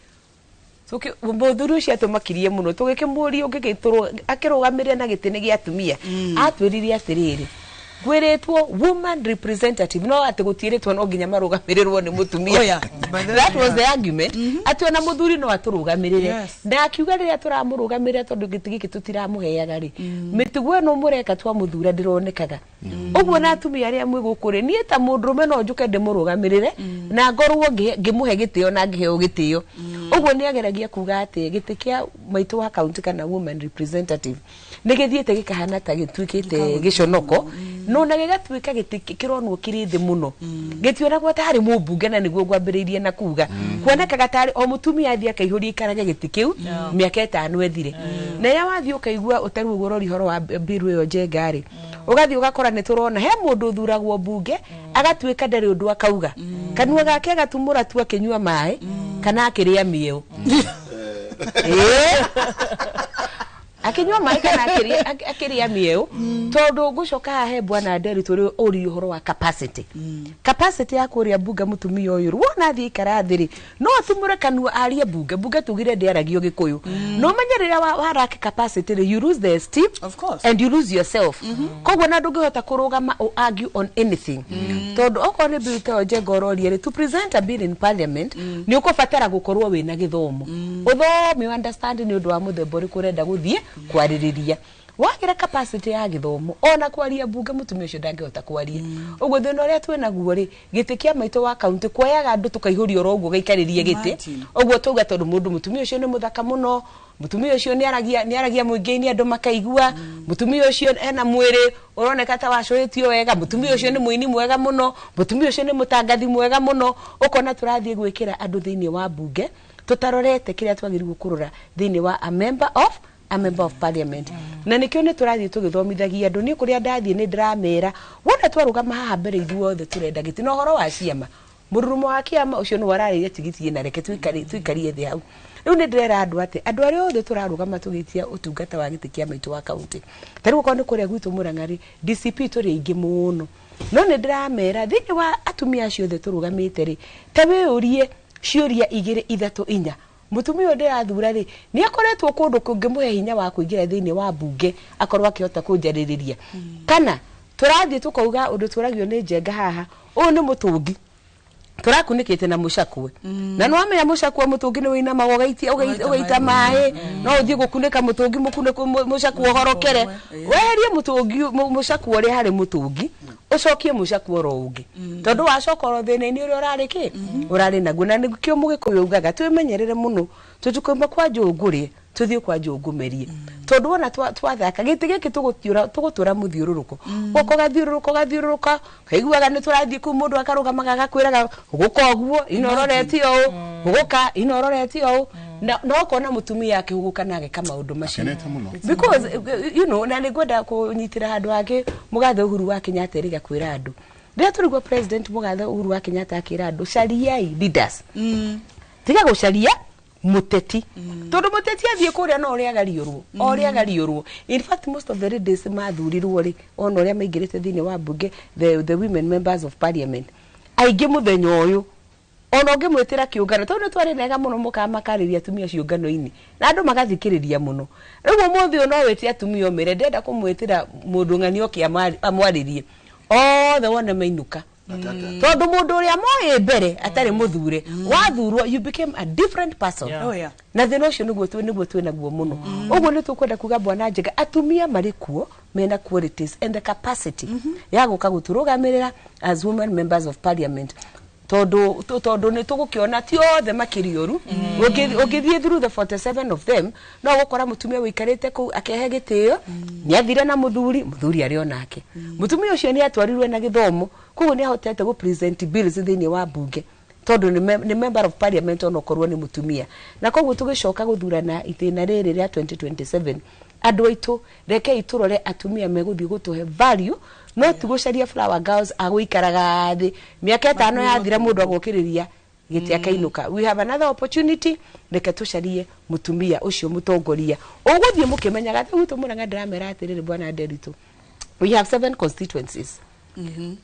so muthuri ucio atumakirie muno tugikimuria ungigituro akirugamirira na gitini gia atumia atwiririe atiriri gwiritwo woman representative no ati gutiritwo no nginya marugamirirwo ni mutumia. That was the argument. Atwena muthuri no aturugamirire na akiuga riria turamurugamirira tondu gitigi tutiramuheaga ri mitugo no mureka twa muthura ndironekaga uguo na atumia aria mwi gukuri nie ta mundurume no njuke ndimurugamirire na ngorwo ngimuhe gitio na ngiheo gitio uguo ni ageragia kuga ati gitikia maitu wa county kana woman representative nigithiete gikahana ta gitwikite giconoko no na gigatwika gikironwo kirithi muno gitiona gwa tari mubunge na niguo gwambiriirie na kuga kuonekaga tari o mutumia athia kaihuri ikarage gitikiu miaka 5 ethire na ya wathi ukaigua utaru ugorori horo wa biru yo jengari ugathi ugakora ni turona he mundu thuragwo bunge agatwika ndari undu akauga kanua gake gatumura tu akinyua mai kana akiria mieu akinywa mai kana akiria mieu tondu gucoka he bwana nderi turi uri uhoro wa capacity capacity ya kuria bunga mutumia uyu wona thi karathiri no atumure kanua arie bunga tugire ndiaragio gikuyu no manyerera warake capacity you lose the esteem of course and you lose yourself kogwo na ndungihota kurugama or argue on anything tondu oko ni bill to jengorori to present a bill in parliament ni ukubatara gukorwo wina githomo uthomi understand ni undu wa muthembori kurenda guthie kwaririria wagira capacity ya githomo ona kwaria bunge mutumia ucio ndangihota kwaria uguo thina uria twina guo ri gitikia maito wa county kuoyaga andu tukaihuria ro uguo gaikaririe giti uguo tuga tondu mundu mutumia ucio ni muthaka muno mutumia ucio ni aragia muingi-ini andu makaigua mutumia ucio ena mwiri uroneka ta wacoritio wega mutumia ucio ni muini mwega muno mutumia ucio ni mutangathi mwega muno ukona turathie gwikira andu thiini wa bunge tutarorete kiria twagiriru kurura thiini wa a member of parliament na nikyo ni turathie tugithomithagia andu ni kuria ndathie ni ndiramera wona twarugama haha mbere ithuothe turenda giti no horo wa ciama mururumo wa kiama ucio ni wararire tigitie na reke twikarie thi hau riu ni ndirera andu ati andu aria othe turarugama tugitia utungata wa giti kia maitu wa county tariu ko ni kuria gwitu Murang'ari DCP turi ingi muno no ni ndiramera thiini wa atumia acio othe turugamite ri tawe urie ciuria 2 3 4 mutumia ndirathura ri ni akoretwo kundu kungimuhe hinya wa kuingira thiini wa bunge akorwo akihota kunjaririria kana turathie tukauga undu turagio ni njenga haha uyu ni mutungi turakunikite na mucakwe na no amenya mucakwe mutungi ni wina magogaitia ugaita mai no uthie gukunika mutungi mukunike mucakwe horokere weherie mutungi mucakwe uri hari mutungi ucokie mucakwe ro ungi tondu wacokoro thina-ini uri urari ki urari naguo na nikio mugikuyu ugaga twimenyerere muno tutukauma kwa njunguri tuthie kwa njungumerie tondu wona twathaka giti giki tugutura muthiururuko goko gathiururuka kaiguaga ni turathie ku mundu akarugamaga gakwiraga gukoguo inororeti o guka inororeti o no kona mutumia yake huguka nage kama undu macio because you know na nigwenda kunyitira handu hake mugathe Uhuru wa Kenyatta riga kwira andu ria turigwo president mugathe Uhuru wa Kenyatta akira andu cariai leaders tiga gucaria muteti tondu muteti athie kuria no ria gariurwo in fact most of the leaders mathurirwo ri ona ria maingirite thiini wa bunge the women members of parliament aingi muthenya uyu ona ngimwitira kiungano tondu twari nega muno mukamakariria atumia ciungano-ini na andu magathikiriria muno riu muthi no witi atumia omire ndenda kumwitira mundu ng'ani oki amwaririe othe wona mainuka tondu mundu uria moe mbere atari muthure wathurwo you became a different person na thina ucio niguo twina guo muno uguo ni tukwenda kuga bwana Njenga atumia mari kuo mena qualities and the capacity ya guka guturugamirira as women members of parliament tondu ni tugukiona ti othe makirioru ugithie through the 47 of them no gukora mutumia wikarite ku akehe gitio ni athire na muthuri ari onake mutumia ucio ni atwarirwe na githomo kugo ni ahotete go present bills thiini wa bunge tondu ni member of parliament ono korwo ni mutumia na koguo tugicoka guthurana ithina riri ria 2027 andu aitu reke iturore atumia meguthie gutuhe value no tugucaria flower girls aguikaraga thi miaka 5 yathira mundu agukiriria giti akainuka we have another opportunity reke tucarie mutumia ucio mutongoria uguthie mukimenyaga gwitu Murang'a ndiramera atiriri bwana Nderitu we have 7 constituencies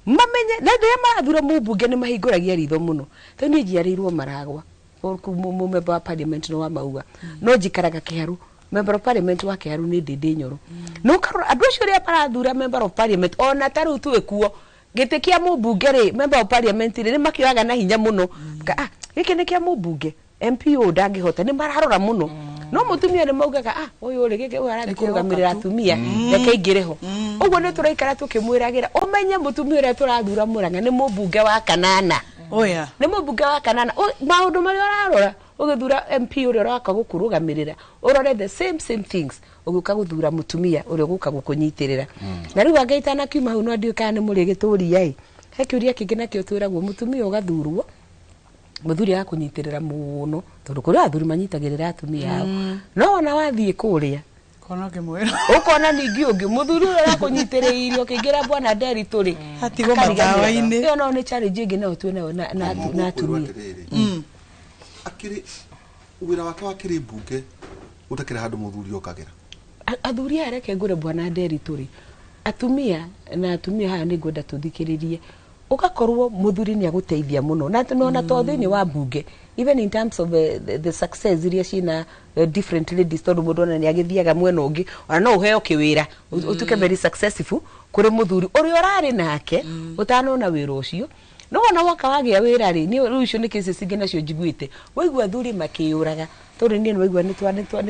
mamenye na ndia marathura mubunge ni mahinguragia ritho muno thani njiarirwo Maragwa member wa parliament no wa Maua no njikaraga Kiharu member of parliament wa Kiharu ni Ndindi Nyoro no karo andu acio ria parathura member of parliament ona taru tuwe kuo gite kia mubunge ri member of parliament ri makioaga na hinya muno gike ni kia mubunge MPO ndangihota ni mararora muno no mutumia ni maugaga uyu ri gike arathi kurugamirira atumia reke ingireho uguo ni turaikara tukimwiragira umenye mutumia ria turathura Murang'a ni mubunge wa kanana oya ni mubunge wa kanana maundu mari urarora ugithura MP uri uraka gukurugamirira urore the same things uguka guthura mutumia uri uguka gukunyitirira na riu angeitana kiuma hu no ndiuka ni muri gituria he kiuria kingi nakio twiragwo mutumia ugathurwo muthuri akunyitirira muno tondu kuri athuri manyitagirira atumia ao no ona wathie kuria kona kimwira ukona ningi ungi muthuri ura kunyitiririo ukingira bwana Nderi turi hatigo matawa-ini iyo no ni challenge ingi no twe na atumia akiri wira wake wakiri mbunge utakira handu muthuri okagira athuri areke ngure bwana Nderi turi atumia na atumia haya ni ngwenda tuthikiririe ugakorwo muthuri ni aguteithia muno na tunaona to thini wa mbunge even in terms of the success iria cina different ladies tondu mundu ona ni agithiaga mwena ungi ona no uheo kiwira utuke very successful kuri muthuri uri urari nake utanona wira ucio no ona waka wagia wira ri ni rucio ni kesi singi nacio njiguite waigua athuri makiuraga tori ni waigua ni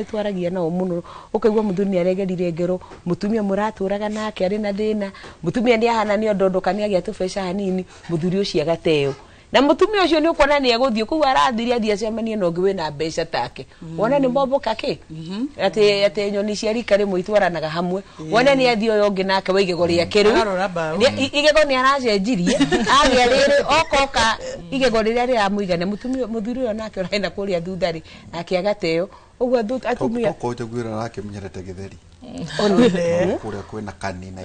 twaragia nao muno ukaigua muthuri ni aregerire ngero mutumia muraturaga nake ari na thina mutumia ni ahana ni ondondokania agia tubesha hanini muthuri ucio agateo na mutumia ucio ni ukona ni aguthie ku arathiria thia ciamanie no ngiwe na mbeca take wona ni momboka ki ate nyoni cia rika rimwe itwaranaga hamwe wona ni athio yo ngi nake waigego ria kiru igego ni aracenjirie agia riri okoka igego riria ria muigana mutumia muthuri uyo nake uraina kuria thuthari akiagateo uguo atumia ko gwira nake menyerete githeri kuria kwina kanina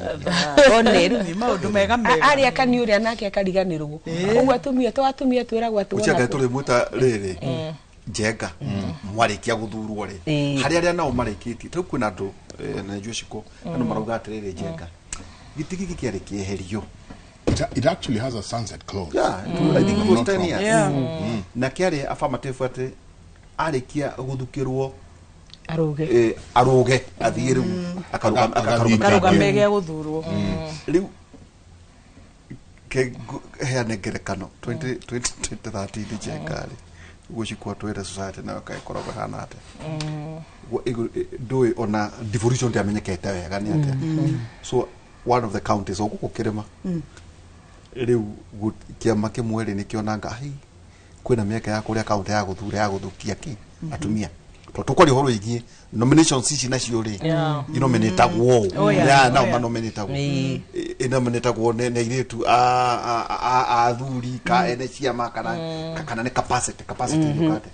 oneru ni maundu mega ari akani uria nake akariganirwo uguo atumia twiragwa tuona uchaga tuli muta riri njenga mwarikia guthurwo ri hari aria nao marikitie tu kwina andu na njue ciko andu marauga atiriri njenga gitigi kiari kieherio. It actually has a sunset clause. Yeah, I think it was 10 years. Yeah. Na kiari affirmative ati arikia guthukirwo aroge athiru akarugamege guthurwo riu ke heane ngerekano 2013 jekari gucikwa twere society na kaikora bahana ate doi ona devolution ya menyekete wega ni ate so one of the counties okuko kirima riu kiama kimweri ni kionanga hi kwina miaka ya kuria county ya guthura ya guthukia ki atumia tukori horo igie nominations ici nacio ri inominate wo ya na nominate wo inominate wo ne iretu a thuri ka ene ciama kana ne capacity ndukate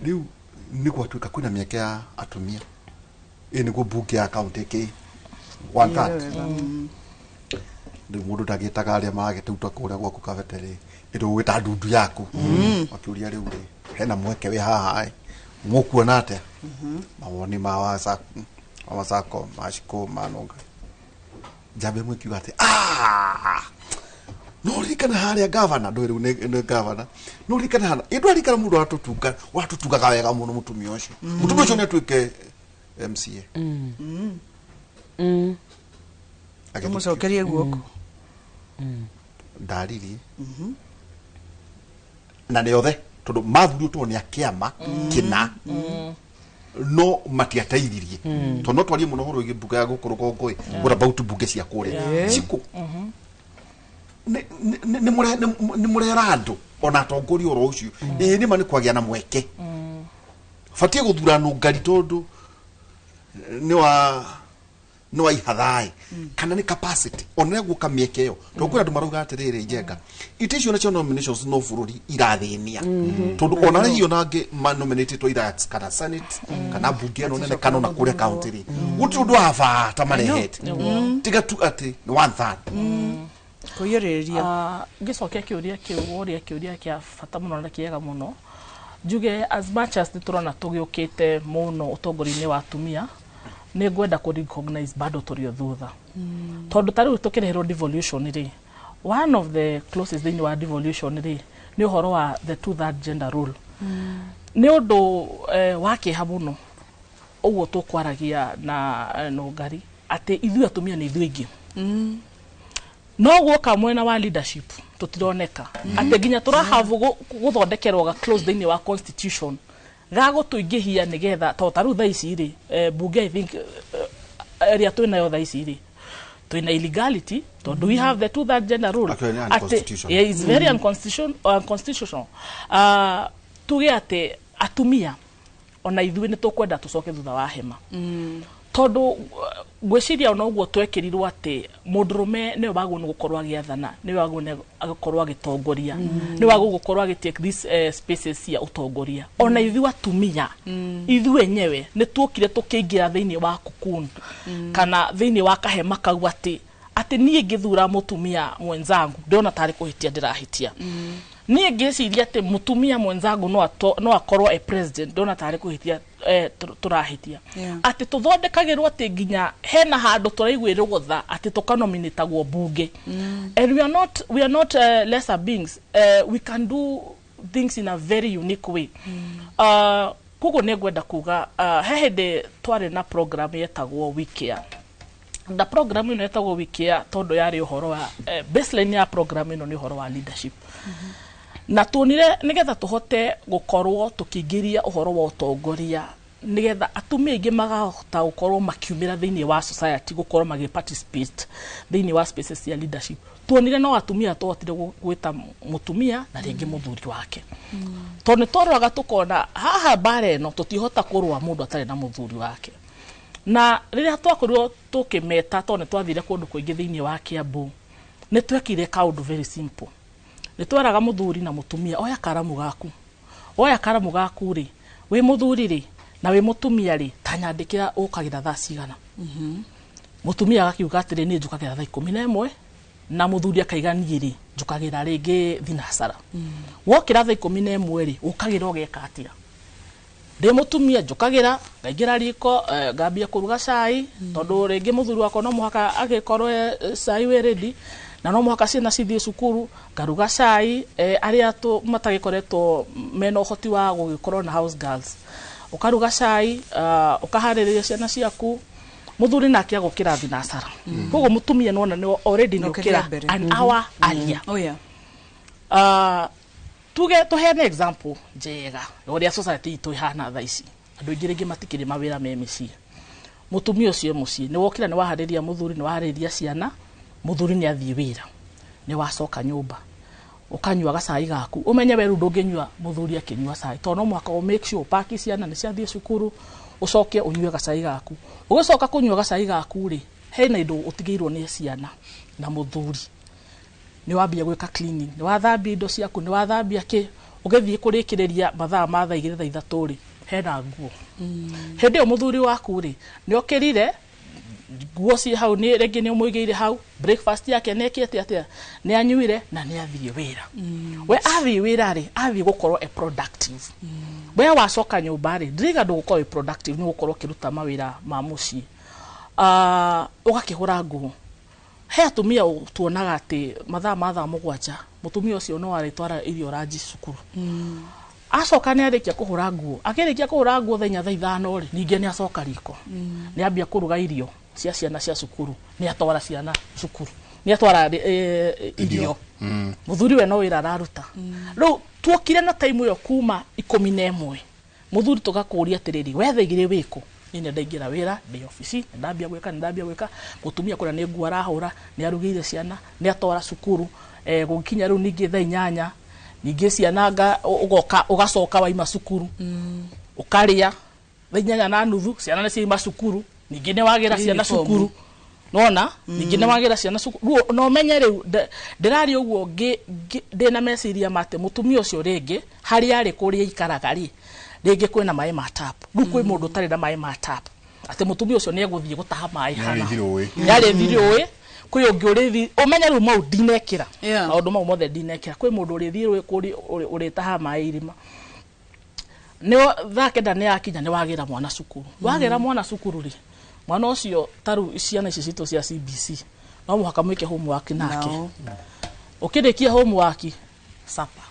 riu ni gwatuika kwina miaka ya atumia ni go book ya county ki one that mundu ndagitaga aria magituta kuria gwaku kaveteri indo gwita ndundu yaku akiuria riu ri hena mweke we haha mukuona ate mawoni mawasako mashiko manonga jabe mwikiwa ate no rikana haria governor ndo riu ne governor no rikana hana indo rikana mundu watutuga kawega muno mutumia ucio ne twike MCA tumucokerie guoko ndariri na ne othe tondu mathuri to ni akiama kina no matiateithirie tondu twari muno horo igibuga ya gukuruga ngoi what about buge cia kure ciko ni murera andu ona tongori oro ucio ni mani kwagia na mweke fatie guthura no ngari tondu no ihathai kana ni capacity ona guka mieke yo to kwira ndu marauga atiriri njenga itisho nacio nominations no bururi irathinia tondu ona hiyo nange nominated to either kana senate kana bunge no nene kana na kuria county ri gutu ndu ava ta marehet tiga tu ati ni one third kuyiriria gicokia kiuria kia fata muno na kiega muno juge as much as niturona tugiukite muno utongori-ini wa atumia ne gwenda ko recognize bado torio thutha tondu tari tukirehero devolution ri one of the clauses in wa devolution ri ni uhoro wa the two-third gender rule nĩ ũndũ wake hamuno ũguo tũkwaragia na Nongari atĩ ithuĩ atumia nĩ ithuĩ ingĩ no guoka mwena wa leadership tutironeka atĩ nginya tũrahave gũthondekerwo ga close thĩinĩ wa constitution ga gũtũingĩhia nĩgetha tarũ thaa ici rĩ bunge I think area twĩnayo thaa ici rĩ twĩna illegality do we have the 2/3 gender rule it's very unconstitutional tuge atĩ atumia ona ithuĩ nĩ tũkwenda tũcoke thutha wa hema tondu gwiciria ona uguo twekirirwo ati mundrume ni wagu ni gukorwa agiathana ni wagu ni gukorwa agitongoria ni wagu gukorwa agitake this spaces cia utongoria ona ithu atumia ithu enyewe ni tuokire tukiingira thiini wa cocoon kana thiini wa kahema kau ati nie ngithura mutumia mwenzangu ndona tari kuhitia ndirahitia nie ngeciria ati mutumia mwenzangu no akorwo a president ndona tari kuhitia turahitia ati tuthondekagirwo ati nginya hena handu turaiguirwo tha ati tukanominatagwo bunge and we are not lesser beings we can do things in a very unique way kugo ne gwenda kuga hehede tware na program yetagwo Wikea the program ino yetagwo Wikea tondu yari uhoro wa baseline ya program ino ni uhoro wa leadership na tunire nigetha tuhote gukorwo tukingiria uhoro wa utongoria nigetha atumia ingi magahota gukorwo makiumira thiini wa society gukorwo magi participate thiini wa spaces ya leadership tuonire no atumia tuhotire gwita mutumia na ringi muthuri wake tondu tororaga tukona haha bare no tutihota kurwa mundu atari na muthuri wake na riria twakorirwo tukimeta tondu twathire kundu kuingi thiini wa Kiambu ni twekire kaundu very simple ni twaraga muthuri na mutumia oya karamu gaku ri we muthuri ri na we mutumia ri tanyandikira ukagira thaa cigana mutumia agakiuga atiri ni njukagira thaa 11 na muthuri akaiganie ri njukagira ringi thinasara wokira thaa 11 ri ukagira ogeka atia de mutumia njukagira ngaingira riko ngambia kuruga cai tondu ringi muthuri wako no muhaka agikorwo cai we ready na no muhaka ciana cithie cukuru ngaruga cai aria tu matagikoretwo mena uhoti wa gugikorwo na house girls ukaruga cai ukahaririria ciana ciaku muthuri nake agukira thinasara koguo mutumia nona ni already ni ukira an hour earlier tuge tuhene example njega uria society itu ihana thaa ici andu ingi ringi matikiri mawira me micii mutumia ucio mucii ni wokira ni wahariria muthuri ni wahariria ciana muthuri ni athie wira ni wacoka nyumba ukanyua gacai gaku umenye weru ndunginyua muthuri akinyua cai tono mwaka o make sure paki ciana ni ciathie cukuru ucoke unyue gacai gaku ugicoka kunyua gacai gaku ri hena indo utigiirwo ni ciana na muthuri ni wambia gwika cleaning ni wathambia indo ciaku ni wathambia ki ugithie kurikiriria mathaa ma thaa 2 thaa 3 ri hena nguo hindi o muthuri waku ri ni okirire nguo ci hau ni regi ni umuigeire hau breakfast yake nekete atia ni anyuire na ni athie wira we athie wira ri athie gukorwo a productive we wacoka nyumba ri ndiriga ndugukorwo productive ni gukorwo kiruta mawira ma mucii ugakihura nguo he atumia tuonaga ati mathaa 7 mutumia ucio no aritwara irio ranji cukuru acoka ni arikia kuhura nguo akirikia kuhura nguo thenya thaa 5 ri ninge ni acoka riko ni ambia kuruga irio cia ciana cia cukuru ni atwara ciana cukuru ni atwara irio muthuri we no wira araruta riu tuokire na time yo kuma 11 muthuri tugakuria atiriri wethe igire wiko ni ndaingira wira ndi ofisi ndambia gwika mutumia kuna ni nguo arahura ni arugire ciana ni atwara cukuru gukinya riu ningi thaa 8 ningi ciana ugoka ugacoka waima cukuru ukaria thaa 8:30 ciana ni ciima cukuru ningi ni wagira ciana cukuru nona ningi ni wagira ciana cukuru no menye riu ndirari uguo ndina meciria mate mutumia ucio ringi hari ari kuria ikaraga ri ringi kwina mai ma tap riu kwi mundu tari na mai ma tap ati mutumia ucio ni eguthie gutaha mai hana yari thiroi kwi ungi uri umenya riu mau dinekira maundu mau mothe dinekira kwi mundu uri thiroi kuri uri taha mai irima ni thake nda ni akinya ni wagira mwana cukuru wagira mwana cukuru ri mwana ucio taru ciana ici citu cia CBC no muhaka mwike homework nake ukirikia homework sapa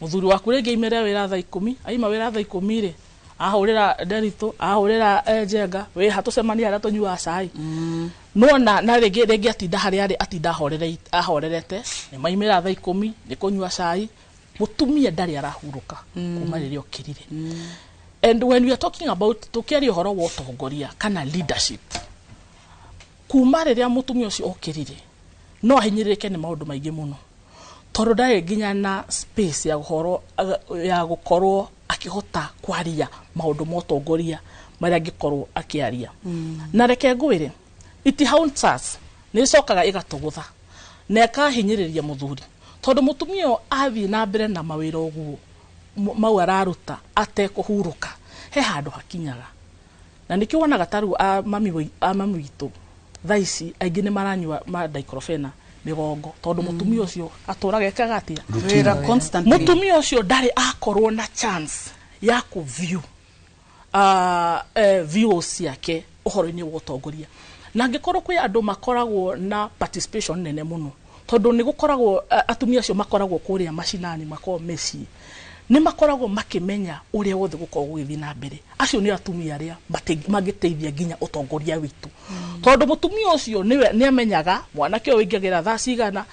muthuri waku rege imere wira thaa 10 aima wira thaa 10 ri ahurira Derito ahurira Njenga we hatucemania ara tunyua cai no na rege atinda hari ari atinda ahorerete ni maimira thaa 10 ni kunyua cai mutumia ndari arahuruka kuma ririo kirire. And when we are talking about tukiaria horo wa utongoria kana leadership kuma riria mutumia ucio okirire no ahinyirike ni maundu maingi muno tondu ndari nginya na space ya gukorwo akihota kwaria maundu ma utongoria maria angikorwo akiaria. Na reke ngwire it haunts us ni cokaga igatugutha na ikahinyiriria muthuri tondu mutumia athii na mbere na mawira uguo mau araruta atekuhuruka he handu hakinyaga na nikio wonaga taru mami witu thaici aingi ni maranyua ma diclofenac migongo tondu mutumia ucio aturaga ekaga atia wira constantly mutumia ucio ndari akorwo na chance ya ku view views yake uhoro-ini wa utongoria na ngikorwo kwi andu makoragwo na participation nene muno tondu ni gukoragwo atumia acio makoragwo kuria macinani makoo meci ni makoragwo makimenya uria wothe gukorwo githi na mbere acio ni atumia aria magiteithia nginya utongoria witu tondu mutumia ucio ni amenyaga mwanake wingagira thaa cigana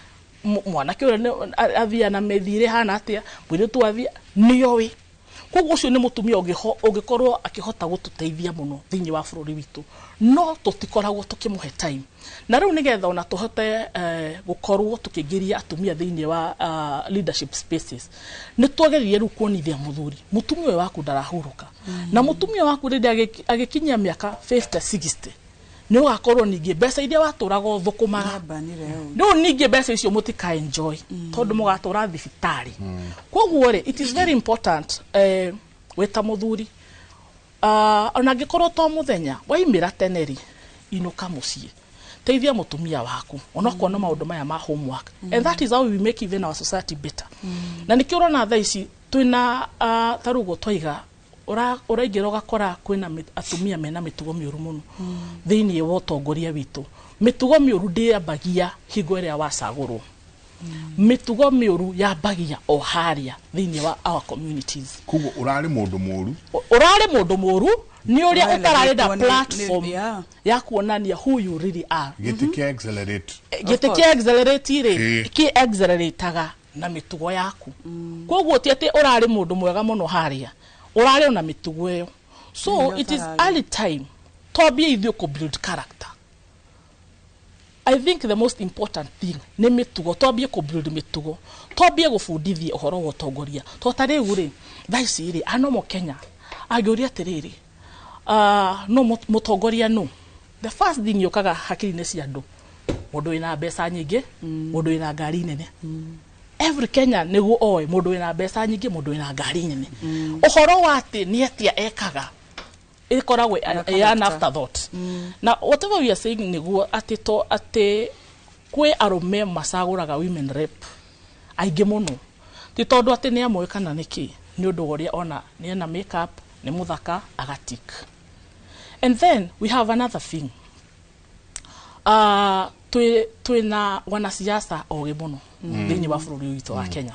mwanake athia na methire hana atia mwire tu athia niyowi koguo ucio ni mutumia ungikorwo akihota gututeithia muno thiini wa bururi witu no tutikoragwo tukimuhe time na riu nigetha ona tuhote gukorwo tukigiria atumia thiini wa leadership spaces ni twageririe ru kuonithia muthuri mutumia waku ndarahuruka na mutumia waku rindi agikinyia miaka 50 60 ni ugakorwo ningi mbeca iria waturaga thukumaga no ningi mbeca icio mutika enjoy tondu mugatura thibitari koguo ri it is very important weta muthuri ona ngikorwo to muthenya waimira teneri inuka mucii teithia mutumia waku ona kuona maundu maya ma homework and that is how we make even our society better na nikio na thaa ici twina tarugo twaiga uraingira ugakora kwina atumia mena mitugo miuru muno thiini wa utongoria witu mitugo miuru ndiambagia hingo iria wacagurwo mitugo miuru yambagia o haria thiini wa our communities kugo urari mundu muru ni uria utararenda platform ya kuonania who you really are gitikia accelerate ri ki accelerataga na mitugo yaku koguo ti ati urari mundu mwega muno haria urari ona mitugo yo so it is early time to be able to build character. I think the most important thing ni mitugo to be able to build mitugo to be able to fundithia uhoro wa utongoria to tare uri thaici ri ano mo Kenya agiuria tiriri no mutongoria no the first thing yokaga hakiri-ini cia andu mundu ina mbeca nyingi mundu ina ngari nene every Kenya niguo oe mundu ina mbeca nyingi mundu ina ngari nene uhoro wa ati ni atia ekaga ikoragwo an afterthought na whatever we are saying niguo ati kwe arume macaguraga women rep aingi muno ti tondu ati ni amwe kana niki ni undu uria ona ni na makeup ni muthaka agatik. And then we have another thing twina wanasiasa oge muno thiini wa bururi witu wa Kenya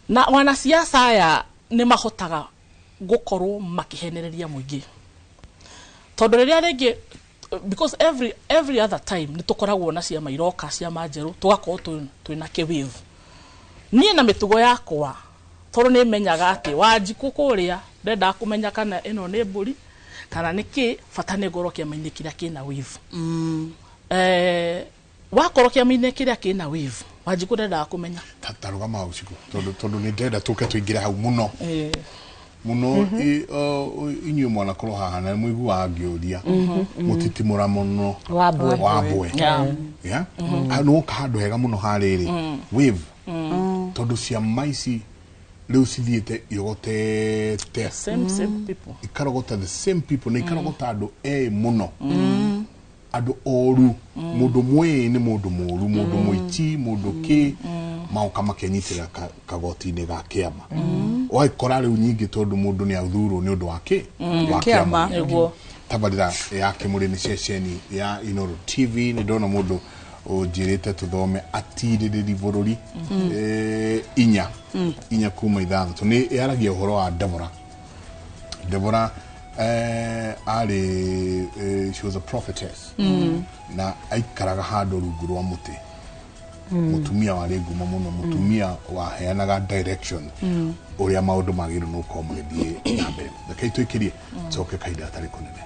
na wanasiasa aya ni mahotaga gukorwo makihenereria muingi tondu riria ringi because every other time ni tukoragwo na ciama iroka ciama njeru tugakorwo twina kiwave nie na mitugo yakwa tondu ni menyaga ati wanjiku kuria ndenda kumenya kana ino ni mburi kana niki bata ni ngoro kiama-ini kiria kina wave wakorwo kiama-ini kiria kina wave wanjiku ndenda kumenya taruga mauciko tondu ni ndenda tuke tuingira hau muno muno inyu mwana korwo haha na muigu wa ngiuria mutitimura muno wabwe ya no kando hega muno hariri wave tondu cia maici riu cithiete igotete same people ikarogota the same people na ikarogota andu muno andu oru mundu mwe ni mundu moru mundu muichi mundu ki mauka makenyitira kagoti-ini ga kiama waikora riu nyingi tondu mundu ni athurwo ni undu wa kiama tabadira ya kimuri ni ceceni ya Inooro TV ni ndona mundu ujirite tuthome atiriri bururi inya kuma ithathatũ ni yaragia uhoro wa Deborah she was a prophetess na aikaraga handu rungu rwa muti mutumia wari ngumo muno mutumia wa heanaga direction uria maundu magiru no ko magithie na mbere reke twikirie coke kaida atari kunene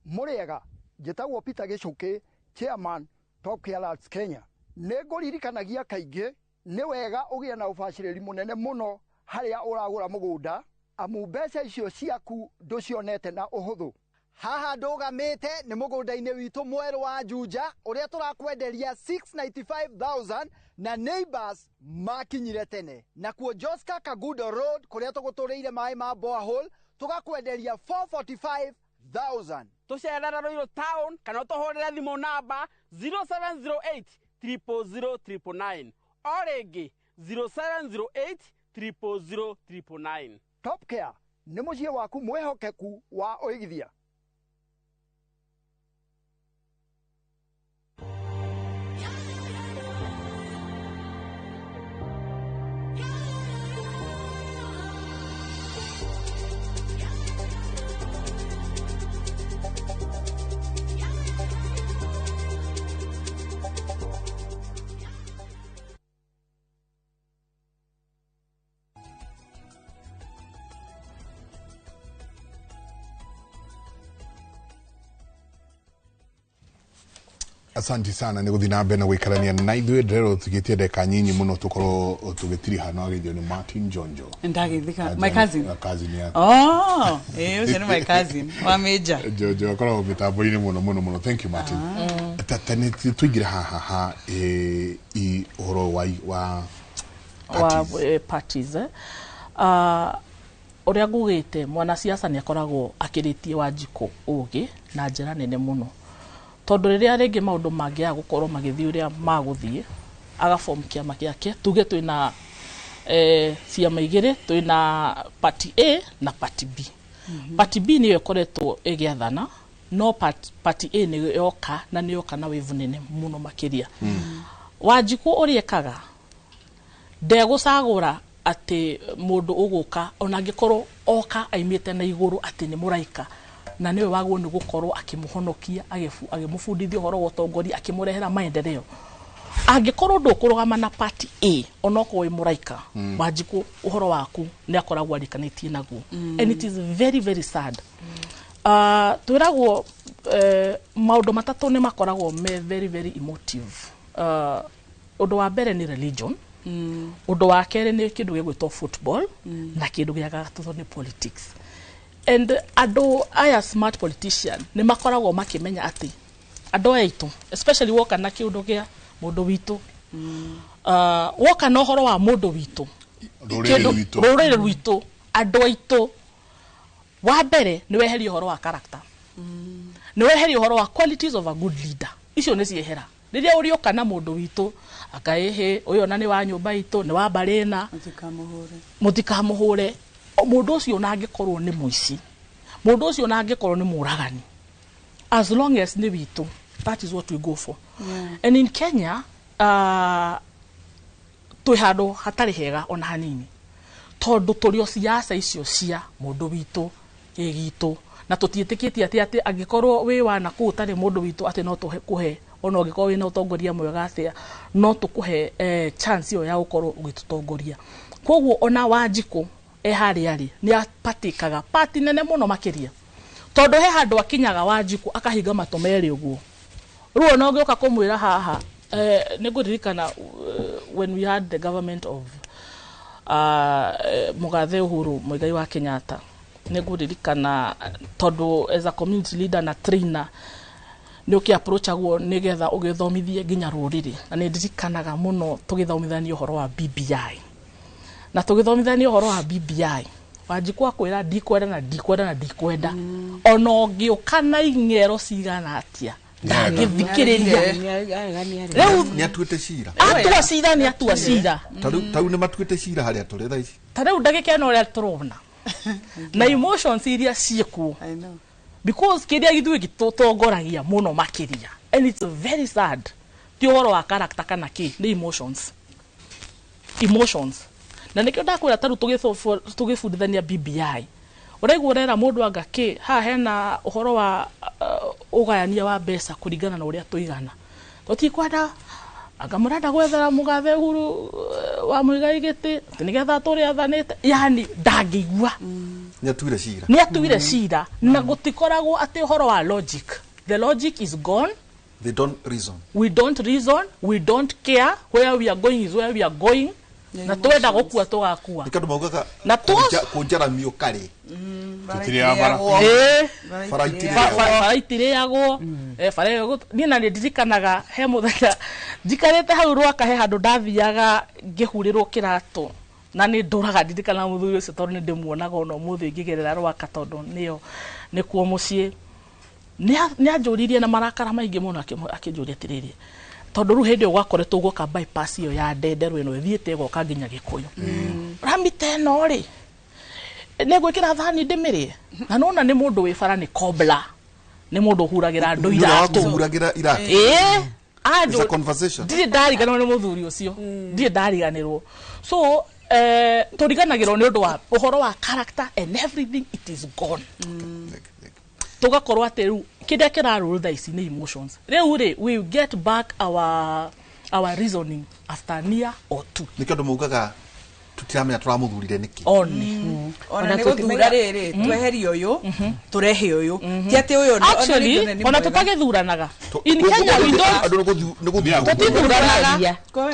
Muriega gitagwo Peter Gichuki chairman Top Care Alerts Kenya niguririkanagia kaingi ni wega ugie na ubashiriri munene muno haria uragura mugunda amu mbeca icio ciaku nducionete na uhuthu haha ndugamite ni mugunda-ini witu mweru wa Juja uria turakwenderia 695,000 na neighbors makinyire tene na kuo Joska Kagudo Road kuria tuguturiire mai ma borehole tugakwenderia 445,000 tucerera Roiro Town kana tuhorera thimu namba 0708 000 oringi 0708 000. Top Care ni mucie waku mwehokeku wa oigithia. Asante sana ni guthina mbere na gwikarania na ithuĩ ndero tugitie ndeka nyinyi muno tukoro tugitiri hano agithio ni Martin Jonjo ndagithika my cousin yako ucio ni my cousin wa major Jonjo akora mitambo-ini muno thank you Martin tatani tuigira haha i horo wa parties uria ngugite mwana siasa ni akoragwo akiritie Wanjiku ugi na njira nene muno tondu riria ringi maundu mangia gukorwo magithii uria maguthii agaform kiama giake tuge twina ciama igiri twina party A na party B party B niyo ikoretwo igiathana no party A niyo yoka na niyo kana wivu nene muno makiria Wanjiku uriekaga ndegucagura ati mundu uguka ona ngikorwo oka aimite na iguru ati ni muraika na niwe wagwo ni gukorwo akimuhonokia agimufundithia horo wa utongoria akimurehera maendeleo angikorwo ndukurugama na party A onoko wi muraika Wanjiku uhoro waku ni akoragwo arikanitie naguo and it is very very sad twiragwo maundu matatu ni makoragwo me very very emotive undu wa mbere ni religion undu wa kere ni kindu gigwitwo football na kindu gia gatatu ni politics. And ado aya smart politician ni makoragwo makimenya ati ado aitu especially woka na kiundu gia mundu witu woka no horo wa mundu witu rurire rwitu ado aitu wa mbere ni weheri horo wa character ni weheri horo wa qualities of a good leader icio ni ciehera riria urioka na mundu witu akaihe uyo na ni wa nyumba itu ni wa barena mutikamuhure mundu ucio na angikorwo ni muici mundu ucio na angikorwo ni muragani as long as ni witu that is what we go for and in Kenya tuhado hatari hega ona hanini tondu turio siasa icio cia mundu witu gitu na tutieteketie ati angikorwo wi wana ku utari mundu witu ati no tuhe ona ungikorwo wina utongoria mwega atia no tukuhe chance yo ya gukorwo ugitutongoria koguo ona Wanjiku hari ni apatikaga pati nene muno makiria tondu he handu akinyaga Wanjiku akahinga matomeri uguo ruo no ngioka kumwira haha ni nguririkana when we had the government of Mugathe Uhuru Muigai wa Kenyatta ni nguririkana tondu as a community leader na trainer ni uki approachagwo nigetha ugithomithie nginya ruriri na ni ndirikanaga muno tugithomithania uhoro wa BBI na tugithomithania uhoro wa BBI Wanjiku akwira ndikwenda na ndikwenda na ndikwenda ona ngiuka na ingero cigana atia ndangithikiriria riu ni atuite cira atua cira ni atua cira tau ni matuite cira haria turi tha ici tariu ndagika no ria turona na emotions iria ciekuo because kiria githu gitutongoragia muno makiria and it's very sad ti uhoro wa character kana ki ni emotions na nikio ndakwira taru tugifundithania BBI uraigua urera mundu anga ki ha hena uhoro wa ugayania wa mbeca kuringana na uria tuigana tutikwenda anga murenda gwethera mugathe Uhuru wa Muigai giti nigetha turi athanite yani ndangigua ni atuire cira na gutikoragwo ati uhoro wa logic. The logic is gone. They don't reason. We don't care. Where we are going is where we are going. Na twenda gukua tugakua nikadu maugaga na kunjara mio kare faraitiriagwo faraitiriagwo ni na ndirikanaga he muthenya njikarite hau rwaka he handu ndathiaga ngihurirwo kirato na ni nduraga ndirikana muthuri ucio tondu ndimuonaga ono muthi ngigerera rwaka tondu niyo nikuo mucii ni anjuririe na marakara maingi muno akinjuria tiriri tondu ru hindi ugakoretwo guka bypass iyo ya ndenderu ino thiete goka nginya Gikuyu ramite no ri ne gwikira thani ndimirie na nona ni mundu wi bara ni kobla ni mundu huragira ndo iratu huragira iratu ando it's a conversation ndi ndariganirwo ni muthuri ucio ndi ndariganirwo so turiganagirwo ni undu wa uhoro wa character and everything it is gone tugakorwo atiru kidia kiraru tha ici ni emotions riu ri we get back our reasoning after near or two nikado mugaga tutiramenya turamuthurire niki ona ni guthura riri tweheria uyu turehe uyu ti ati uyu actually ona tutagithuranaga in Kenya we don't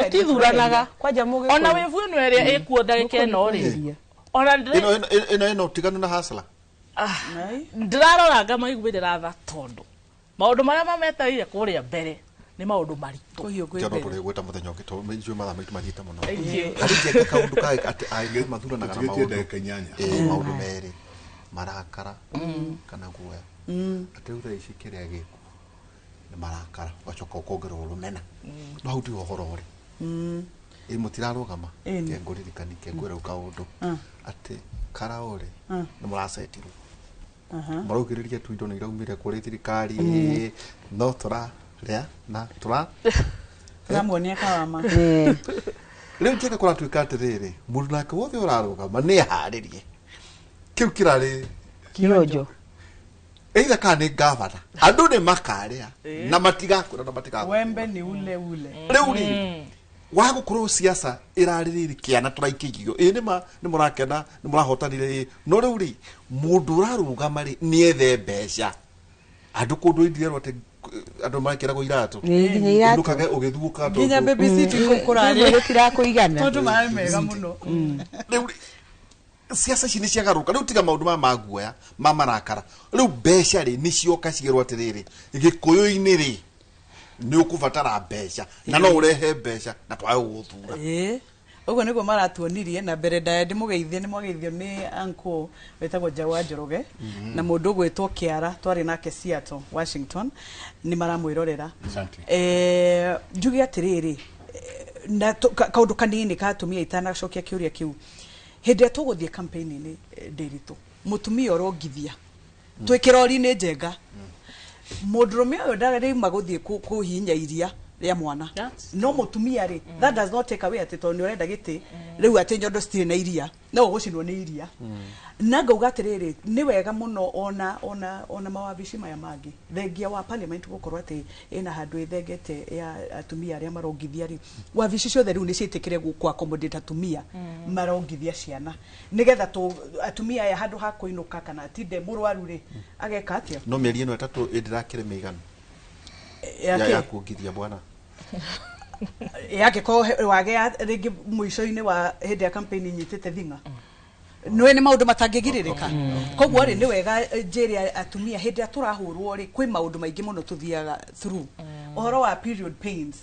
tutithuranaga kwaja muge ona wevu ino area ekuo ndagika ino ri ona ino tiganu na hasla ndirarora ngama igwirira tha tondu maundu maria mametaire kuria mbere ni maundu maritu kuhiyo gwethe turi gweta muthenya ukito meju matha maitu mathite muno harije kaundu ka ati aingi mathura na kana maundu maundu meri marakara kana guoya ati uthe ici kiria giku ni marakara wachoka ukongero rumena no hauti uhoro ri mutirarugama kenguririkani kengwira ukaundu ati karaore ni murasetirwo marugiriria tuindo ni iraumire kuri thirikari no tora ria na tora ramonia kawama riu njega kora tuikate riri mundu nake wothe urarugama ni haririe kiu kirari kiojo either kana gavana andu ni makaria na matigakura na matigakura wembe ni ule riu ni wago kuro siasa iraririri kiana turaikigio ni murakena ni murahotanire no riu ri mundu urarugama ri ni ethe mbeca andu kundu indire ate andu makira go iratu ndukage ugithuka tondu nginya BBC tukurare gutira kuigana tondu mari mega muno riu siasa cini ciagaruka riu tiga maundu maguoya marakara riu mbeca ri ni cioka cigirwo atiriri Gikuyu-ini ri ni ukuvatara mbeca na no urehe mbeca na twae guthura ugo niguo maratuonirie na mbere ndaendi mugeithie ni mugeithio ni uncle wetagwo Jawa Njoroge na mundu gwetwo Kiara twari nake Seattle Washington ni maramwirorera njugi atiriri na kaundu kanini katumia itana cokia kiuria kiu hindi atuguthie campaign ni ndiritu mutumia urongithia twikirori ni njenga mundurume uyu ndarari maguthie kuhinya iria ria mwana no mutumia ri that does not take away ati tondu urenda giti riu ati nyondo stiri na iria no ugucinwo ni iria na ngauga atiriri ni wega muno ona mawabici maya mangi thengia wa parliament gukorwo ati ina handu ithengete ya atumia aria marongithia ri wabici ciothe riu ni ciitikire gukwa accommodate atumia marongithia ciana nigetha atumia ya handu ha kuinuka kana tinde murwaru ri ageka atia no mieri ino etatu indirakire meigana ya kuongithia bwana yake ko wage ringi mwisho-ini wa hindi ya campaign nyitite thinga no ni maundu matangigiririka koguo ri ni wega njiri atumia hindi aturahurwo ri kwi maundu maingi muno tuthiaga through uhoro wa period pains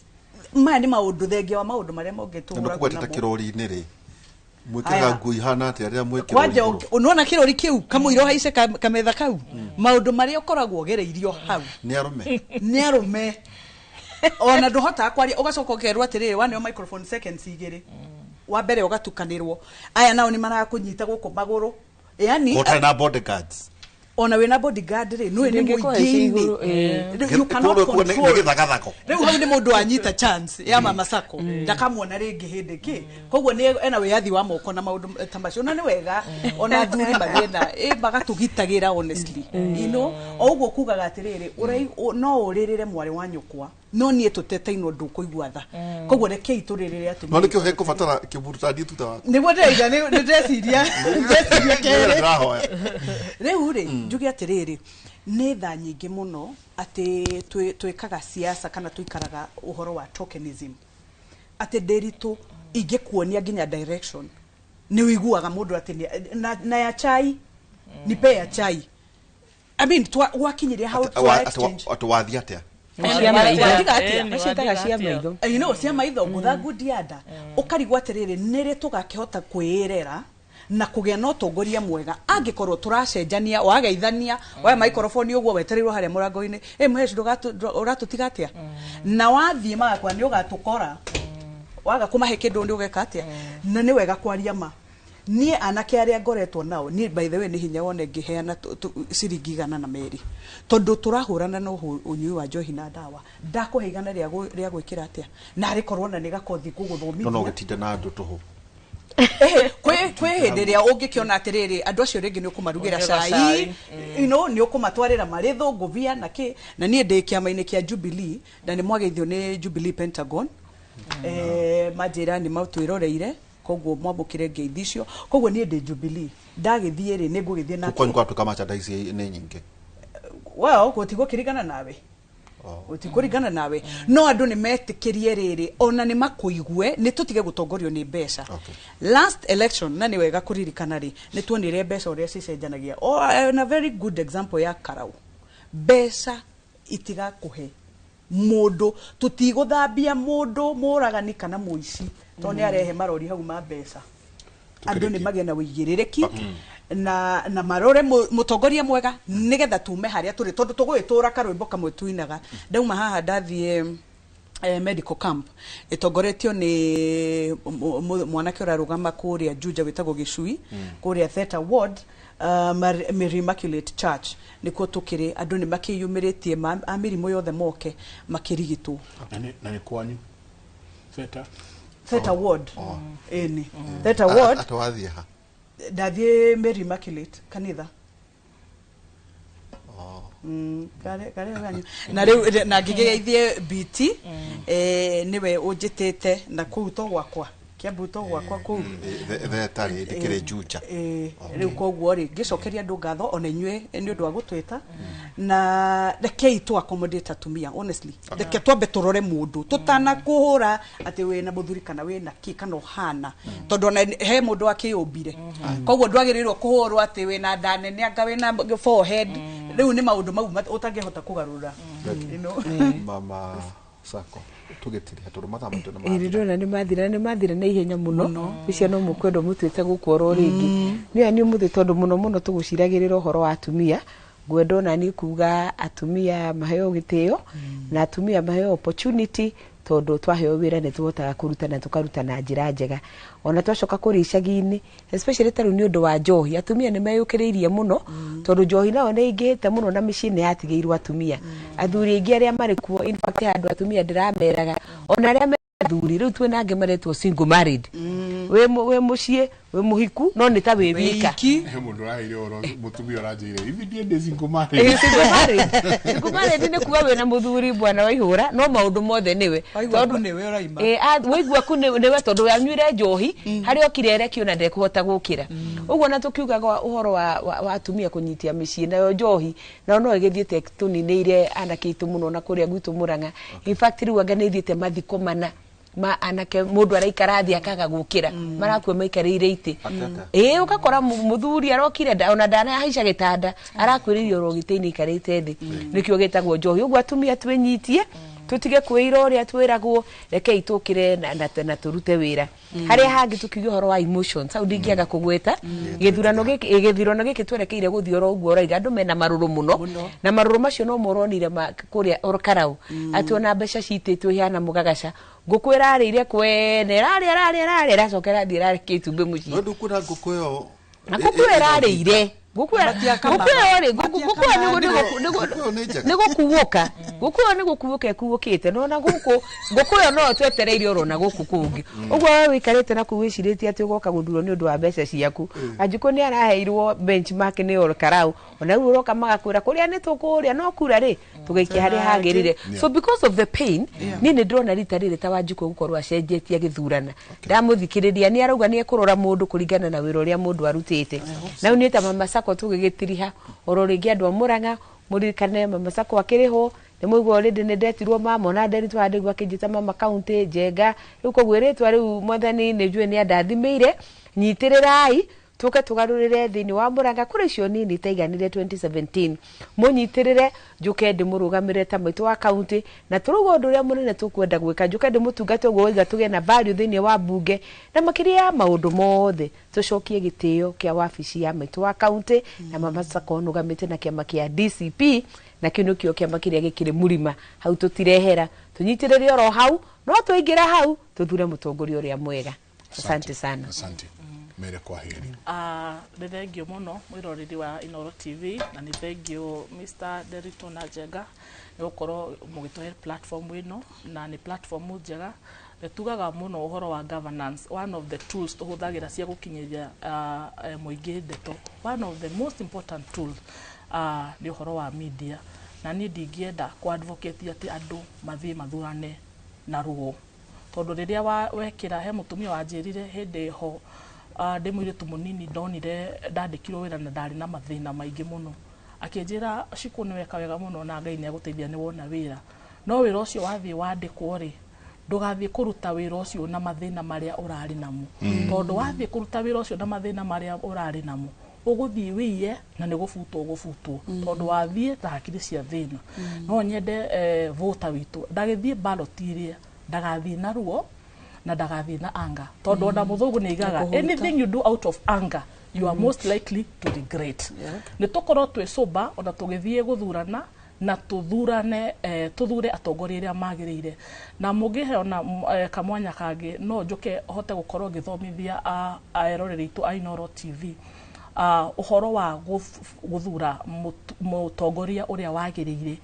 maya ni maundu thengia wa maundu maria monge tuhura no kweteta kirori-ini ri mwekaga ngui hana ati aria mwekero kwanja unaona kirori kiu kamuiro haice kametha kau maundu maria ukoragwo gereirio hau ni arume ona nduhota kwaria ugacoka ukerwo atiriri waneo microphone seconds igiri wa mbere ugatukanirwo aya nao ni marakunyita guku maguru yani kota na bodyguards ona wena bodyguard ri no ni muingini you cannot control riu hau ni mundu anyita chance ya mama sako ndakamwona ringi hindi ki koguo ni ena wiathi wa moko na maundu tambacio na ni wega ona thuri magena bagatugitagira honestly you know oguo kugaga atiriri urai no uririre mwari wa nyukwa no nie tutetaino ndukuigwa tha koguo reke ituririre atu no nikio heko fatara kiburuta ndi tuta ni wotega ni ndesiria kere riu ri njuge atiriri ni tha nyingi muno ati twikaga siasa kana tuikaraga uhoro wa tokenism ati nderitu ingekuonia ginya direction ni wiguaga mundu ati na ya chai ni pe ya chai I mean wakinyiria how to exchange atwathi atia you know cia maitho guthangu ndianda ukarigwa atiriri nire tugakihota kwirera na kugia no tongoria mwega angikorwo turacenjania wageithania wa microphone uguo wetereirwo haria murango-ini muheshi uratutiga atia na wathie magakwa ni ugatukora waga kumahe kindu ndi ugeka atia na ni wega kwaria ma nie anake aria ngoretwo nao ni by the way ni hinya wone ngiheana ciringi 100 tondu turahurana no unyui wa njohi na dawa ndakuheigana ria gwikira atia na rikorwo na ni gakothi kuguthomithia no gitinda na andu tuhu kwe henderia ungikiona atiriri andu acio ringi ni ukumarugira cai you know ni ukumatwarira mari thunguvia na ki na nie ndi kiama-ini kia Jubilee na ni mwageithio ni Jubilee Pentagon majira ni mautwiroreire koguo mwambukire ngeithi icio koguo nie ndi Jubilee ndagithie ri ni ngugithie na kwa tuka merchandise ni nyingi well gotigo kirigana nawe utikurigana nawe no andu ni metikirie riri ona ni makuigwe ni tutige gutongorio ni mbeca last election na ni wega kuririkana ri ni tuonire mbeca uria cicenjanagia a very good example ya Karau mbeca itiga kuhe mundu tutiguthambia mundu muragani kana muici to ni arehe marori hau ma mbeca andu ni magena wigiririki na marore mutongoria mwega nigetha tume haria turi tondu tugwitura karwimbo kamwe tuinaga ndauma haha ndathie medical camp itongoretio ni mwanake urarugama kuria Juja witagwo Gicui kuria Theta Ward Mary Immaculate Church nikuo tukiri andu ni makiyumiritie amirimu yothe moke makirigitwo na ni kwanyu Theta Ward eni Theta Ward atwathia ha ndathie Mary Immaculate kanitha kare na riu na ngigeithie BT niwe unjitete na kuuto gwakwa kiambuto gwakwa ku thetari ndikire Juja riu koguo ri ngicokeria andu ngatho ona inywe ni undu wa gutwita na rekei tu accommodate atumia honestly reke twambe turore mundu tutana kuhura ati we na muthuri kana we na ki kana hana tondu na he mundu akiumbire koguo ndwagirirwo kuhurwo ati we na ndane ni anga we na forehead riu ni maundu mau utangihota kugarura mama sako tugitiri haturu matha mutu na irindona ni mathira na ihenya muno icio no mukwendo mutwite gukoro ringi ni ani muthi tondu muno tuguciragirira horo wa atumia gwendo na ni kuga atumia maheo gitio na atumia maheo opportunity tondu twaheo wira ni tuhotaga kurutana tukarutana njira njega ona twacoka kuri icagi-ini especially taru ni undu wa njohi atumia ni meyukiriirie muno tondu njohi nao ni ingihite muno na micini yatigeirwo atumia athuri ingi aria mari kuo in fact andu atumia ndirameraga ona aria athuri riu twina ange maretwo single married we mucie we muhiku no ni ta we wika he mundu raire oro mutumia ranjire ithi ndi single married single married ni kuwa we na muthuri bwana waihura no maundu mothe niwe tondu niwe uraima waigua ku niwe tondu yanywire njohi hari okirere kiona ndekuhota gukira uguo na tukiugaga uhoro wa atumia kunyitia micii nayo njohi no igithiete tuniniire anakitu muno na kuria gwitu Murang'a in fact riu anga ni thiete mathiko mana ma anake mundu araikara thi akaga gukira marakue maikarire iti ukakora muthuri arokire ona ndana haica gitanda arakwiririo rogiteini ikarite thi nikio gitagwo njohi uguo atumia twenyitie tutige kwira uria twiragwo reke itukire na turute wira haria hangi tukiuga horo wa emotions au ndingiaga kugweta githurano giki twerekeire guthiora uguo raiga andu mena maruru muno na maruru macio no moronire kuria orkarau atuona mbeca cititwe hiana mugagaca ngukwira arire kwene rari racokera thira kitumbe muci no ndukura ngukuyo na ngukwira arire gukuwa niguo kuwukite nona guku gukuyo no twetereire urona guku kungi ugwo wikarite na kuwiciritie ati ugoka guthuro ni undu wa mbeca ciaku anjuko ni araheirwo benchmark ni orkarau ona uroka magakwira kuria ni tukuria no kura ri tugaikia haria hagirire so because of the pain ni ndrona rita riri ta wanjuko gukorwa acenjetie githurana ndamuthikiriria ni arauga ni ekurora mundu kuringana na wira uria mundu arutite na ni ta mama sako tugigitiriha ororingi andu amuranga murikane mama sako akiriho ni muigwa already ni ndetirwo mama na nderi twandigwa kijita mama county jenga uko gwiritwa riu mwathani ni njue ni andathimeire nyitirirai tuke tugarurire thini wa muranga kuri icio nini taiganire 2017 munyitirire njuke ndimurugamire ta mwitu wa county na turugo undu uria munene tukwenda gwika njuke ndimutungate gwo iga tuge na value thini wa bunge na makiria maundu mothe tucokie gitio kia wabici ya mwitu wa county na mama Sako nugamite na kiama kia DCP na kinu kio kiama kiria gikire murima hau tutirehera tunyitirire oro hau no tuingira hau tuthure mutongoria uria mwega asante sana asante mere kwa heri ni thengio muno mwiroreri wa Inoro TV na ni thengio Mr. Derito na Jenga ni gukorwo mugituhe platform ino na ni platform njega tugaga muno uhoro wa governance one of the tools tuhuthagira cia gukinyiria muingi ndeto one of the most important tools ni uhoro wa media na ni ndingienda ku advocate ati andu mathie mathurane na ruo tondu riria wekira he mutumia wanjirire hindi ho ndimwire tumunini ndonire ndandikirwo wira na ndari na mathina maingi muno akinjira ciku ni weka wega muno na Ngai ni aguteithia ni wona wira no wira ucio wathie wandikwo ri ndugathie kuruta wira ucio na mathina maria urari namo tondu wathie kuruta wira ucio na mathina maria urari namo uguthie wiye na ni gufutwo tondu wathie ta hakiri cia thina no nyende voter witu ndagithie ballot iria ndagathie na ruo na ndagathie na anger tondu ona muthugu ni igaga anything you do out of anger you are most likely to regret ni tukorwo twi sober ona tugithie guthurana na tuthure atongoria iria magirire na mugihe ona kamwanya kangi no njuke hote gukorwo ngithomithia aeroreri itu a Inoro TV uhoro wa guthura mutongoria uria wagirire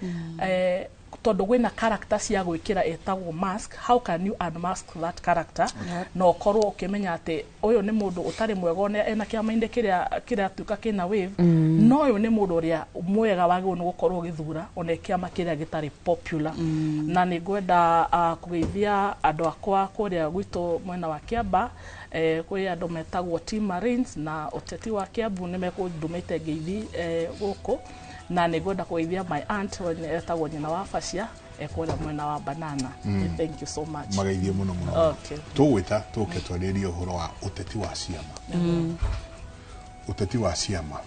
tondu gwina character cia gwikira etagwo mask how can you unmask that character no korwo ukimenya ati uyu ni mundu utari mwega ona ena kiamainde kiria tuka kina wave no uyu ni mundu uria mwega wagwo ni gukorwo githura ona kiama kiria gitari popular na ni gwenda kugeithia andu akwa kuria gwitu mwena wa Kiamba kwi andu metagwo Team Marines na uteti wa Kiambu ni mekundumite ngeithi guku na ni gwenda kuithia my aunt etagwo nyina wa Facia ekora mwena wa Banana thank you so much magaithie muno okay tugwita tuke twaririe uhoro wa uteti wa ciama uteti wa ciama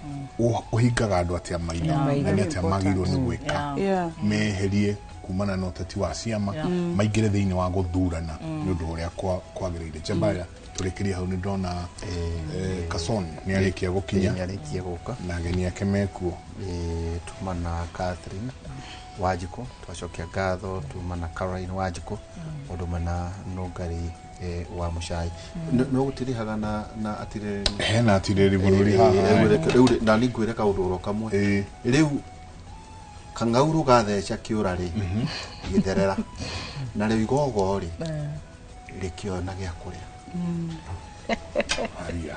uhingaga andu atia maina na ni atia magirwo ni gwika meherie kumana na uteti wa ciama maingire thiini wa guthurana ni undu uria kwagirire Jembaya turekeria hau ni ndona Kasoni ni arikia gukinya na ageni ake mekuo tumana Catherine Wajiko twacokia ngatho tumana Caroline Wajiko undu mana Nugari wa Muchai no gutirihaga na atireri hena atireri bururi haha na ningwire ka undu kamwe riu kangauru gatheca kiura ri githerera na riu igogo ri rikiona gia kuria Aria.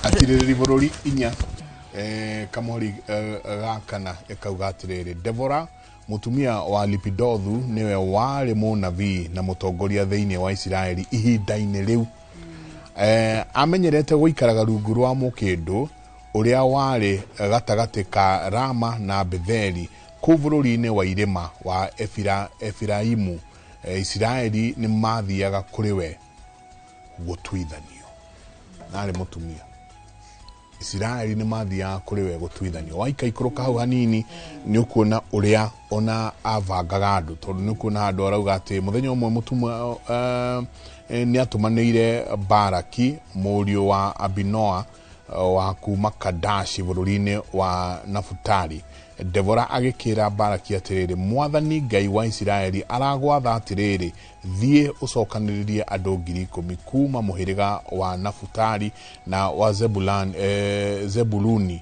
Atiriri bururi inya kamori gakana ekauga atiriri Devora mutumia wa Lipidothu niwe wari munabii na mutongoria thiini wa Israeli ihinda-ini riu amenyerete guikaraga rungu rwa mukindu uria wari gatagati ka Rama na Betheli ku bururi-ini wa irima wa Efiraimu Israeli ni mathiaga kuri we gutwithanio nari mutumia Israeli ni mathia kuri we gutwithanio waika ikoroka hau hanini ni ukuona uria ona avangaga andu tondu ni ukuona andu arauga ati muthenya umwe mutumwa ni atumanire Baraki murio wa Abinoa wa kuma Kadashi bururi-ini wa Nafutali. Devora agikira Baraki atiriri mwathani Ngai wa Israeli aragwatha atiriri thie ucokaniririe andu 10,000 kuma muhiriga wa Nafutali na wa Zebuluni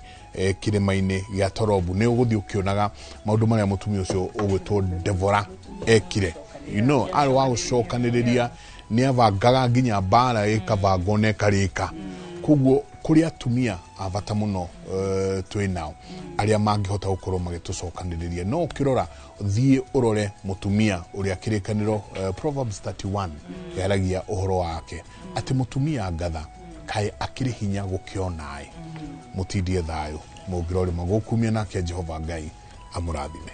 kirima-ini gia Torobu ni uguthii ukionaga maundu maria mutumia ucio ugwitwo Devora ekire ari wa gucokaniriria ni avangaga nginya bara ikavango na ikarika kuguo kuri atumia avata muno twinao aria mangihota gukorwo magitucokaniriria no ukirora thie urore mutumia uria kirikaniro Proverbs 31 yaragia uhoro wake ati mutumia ngatha kai akiri hinya gukionai mutindie thayo mugirori magukumia nake Jehova Ngai amurathime.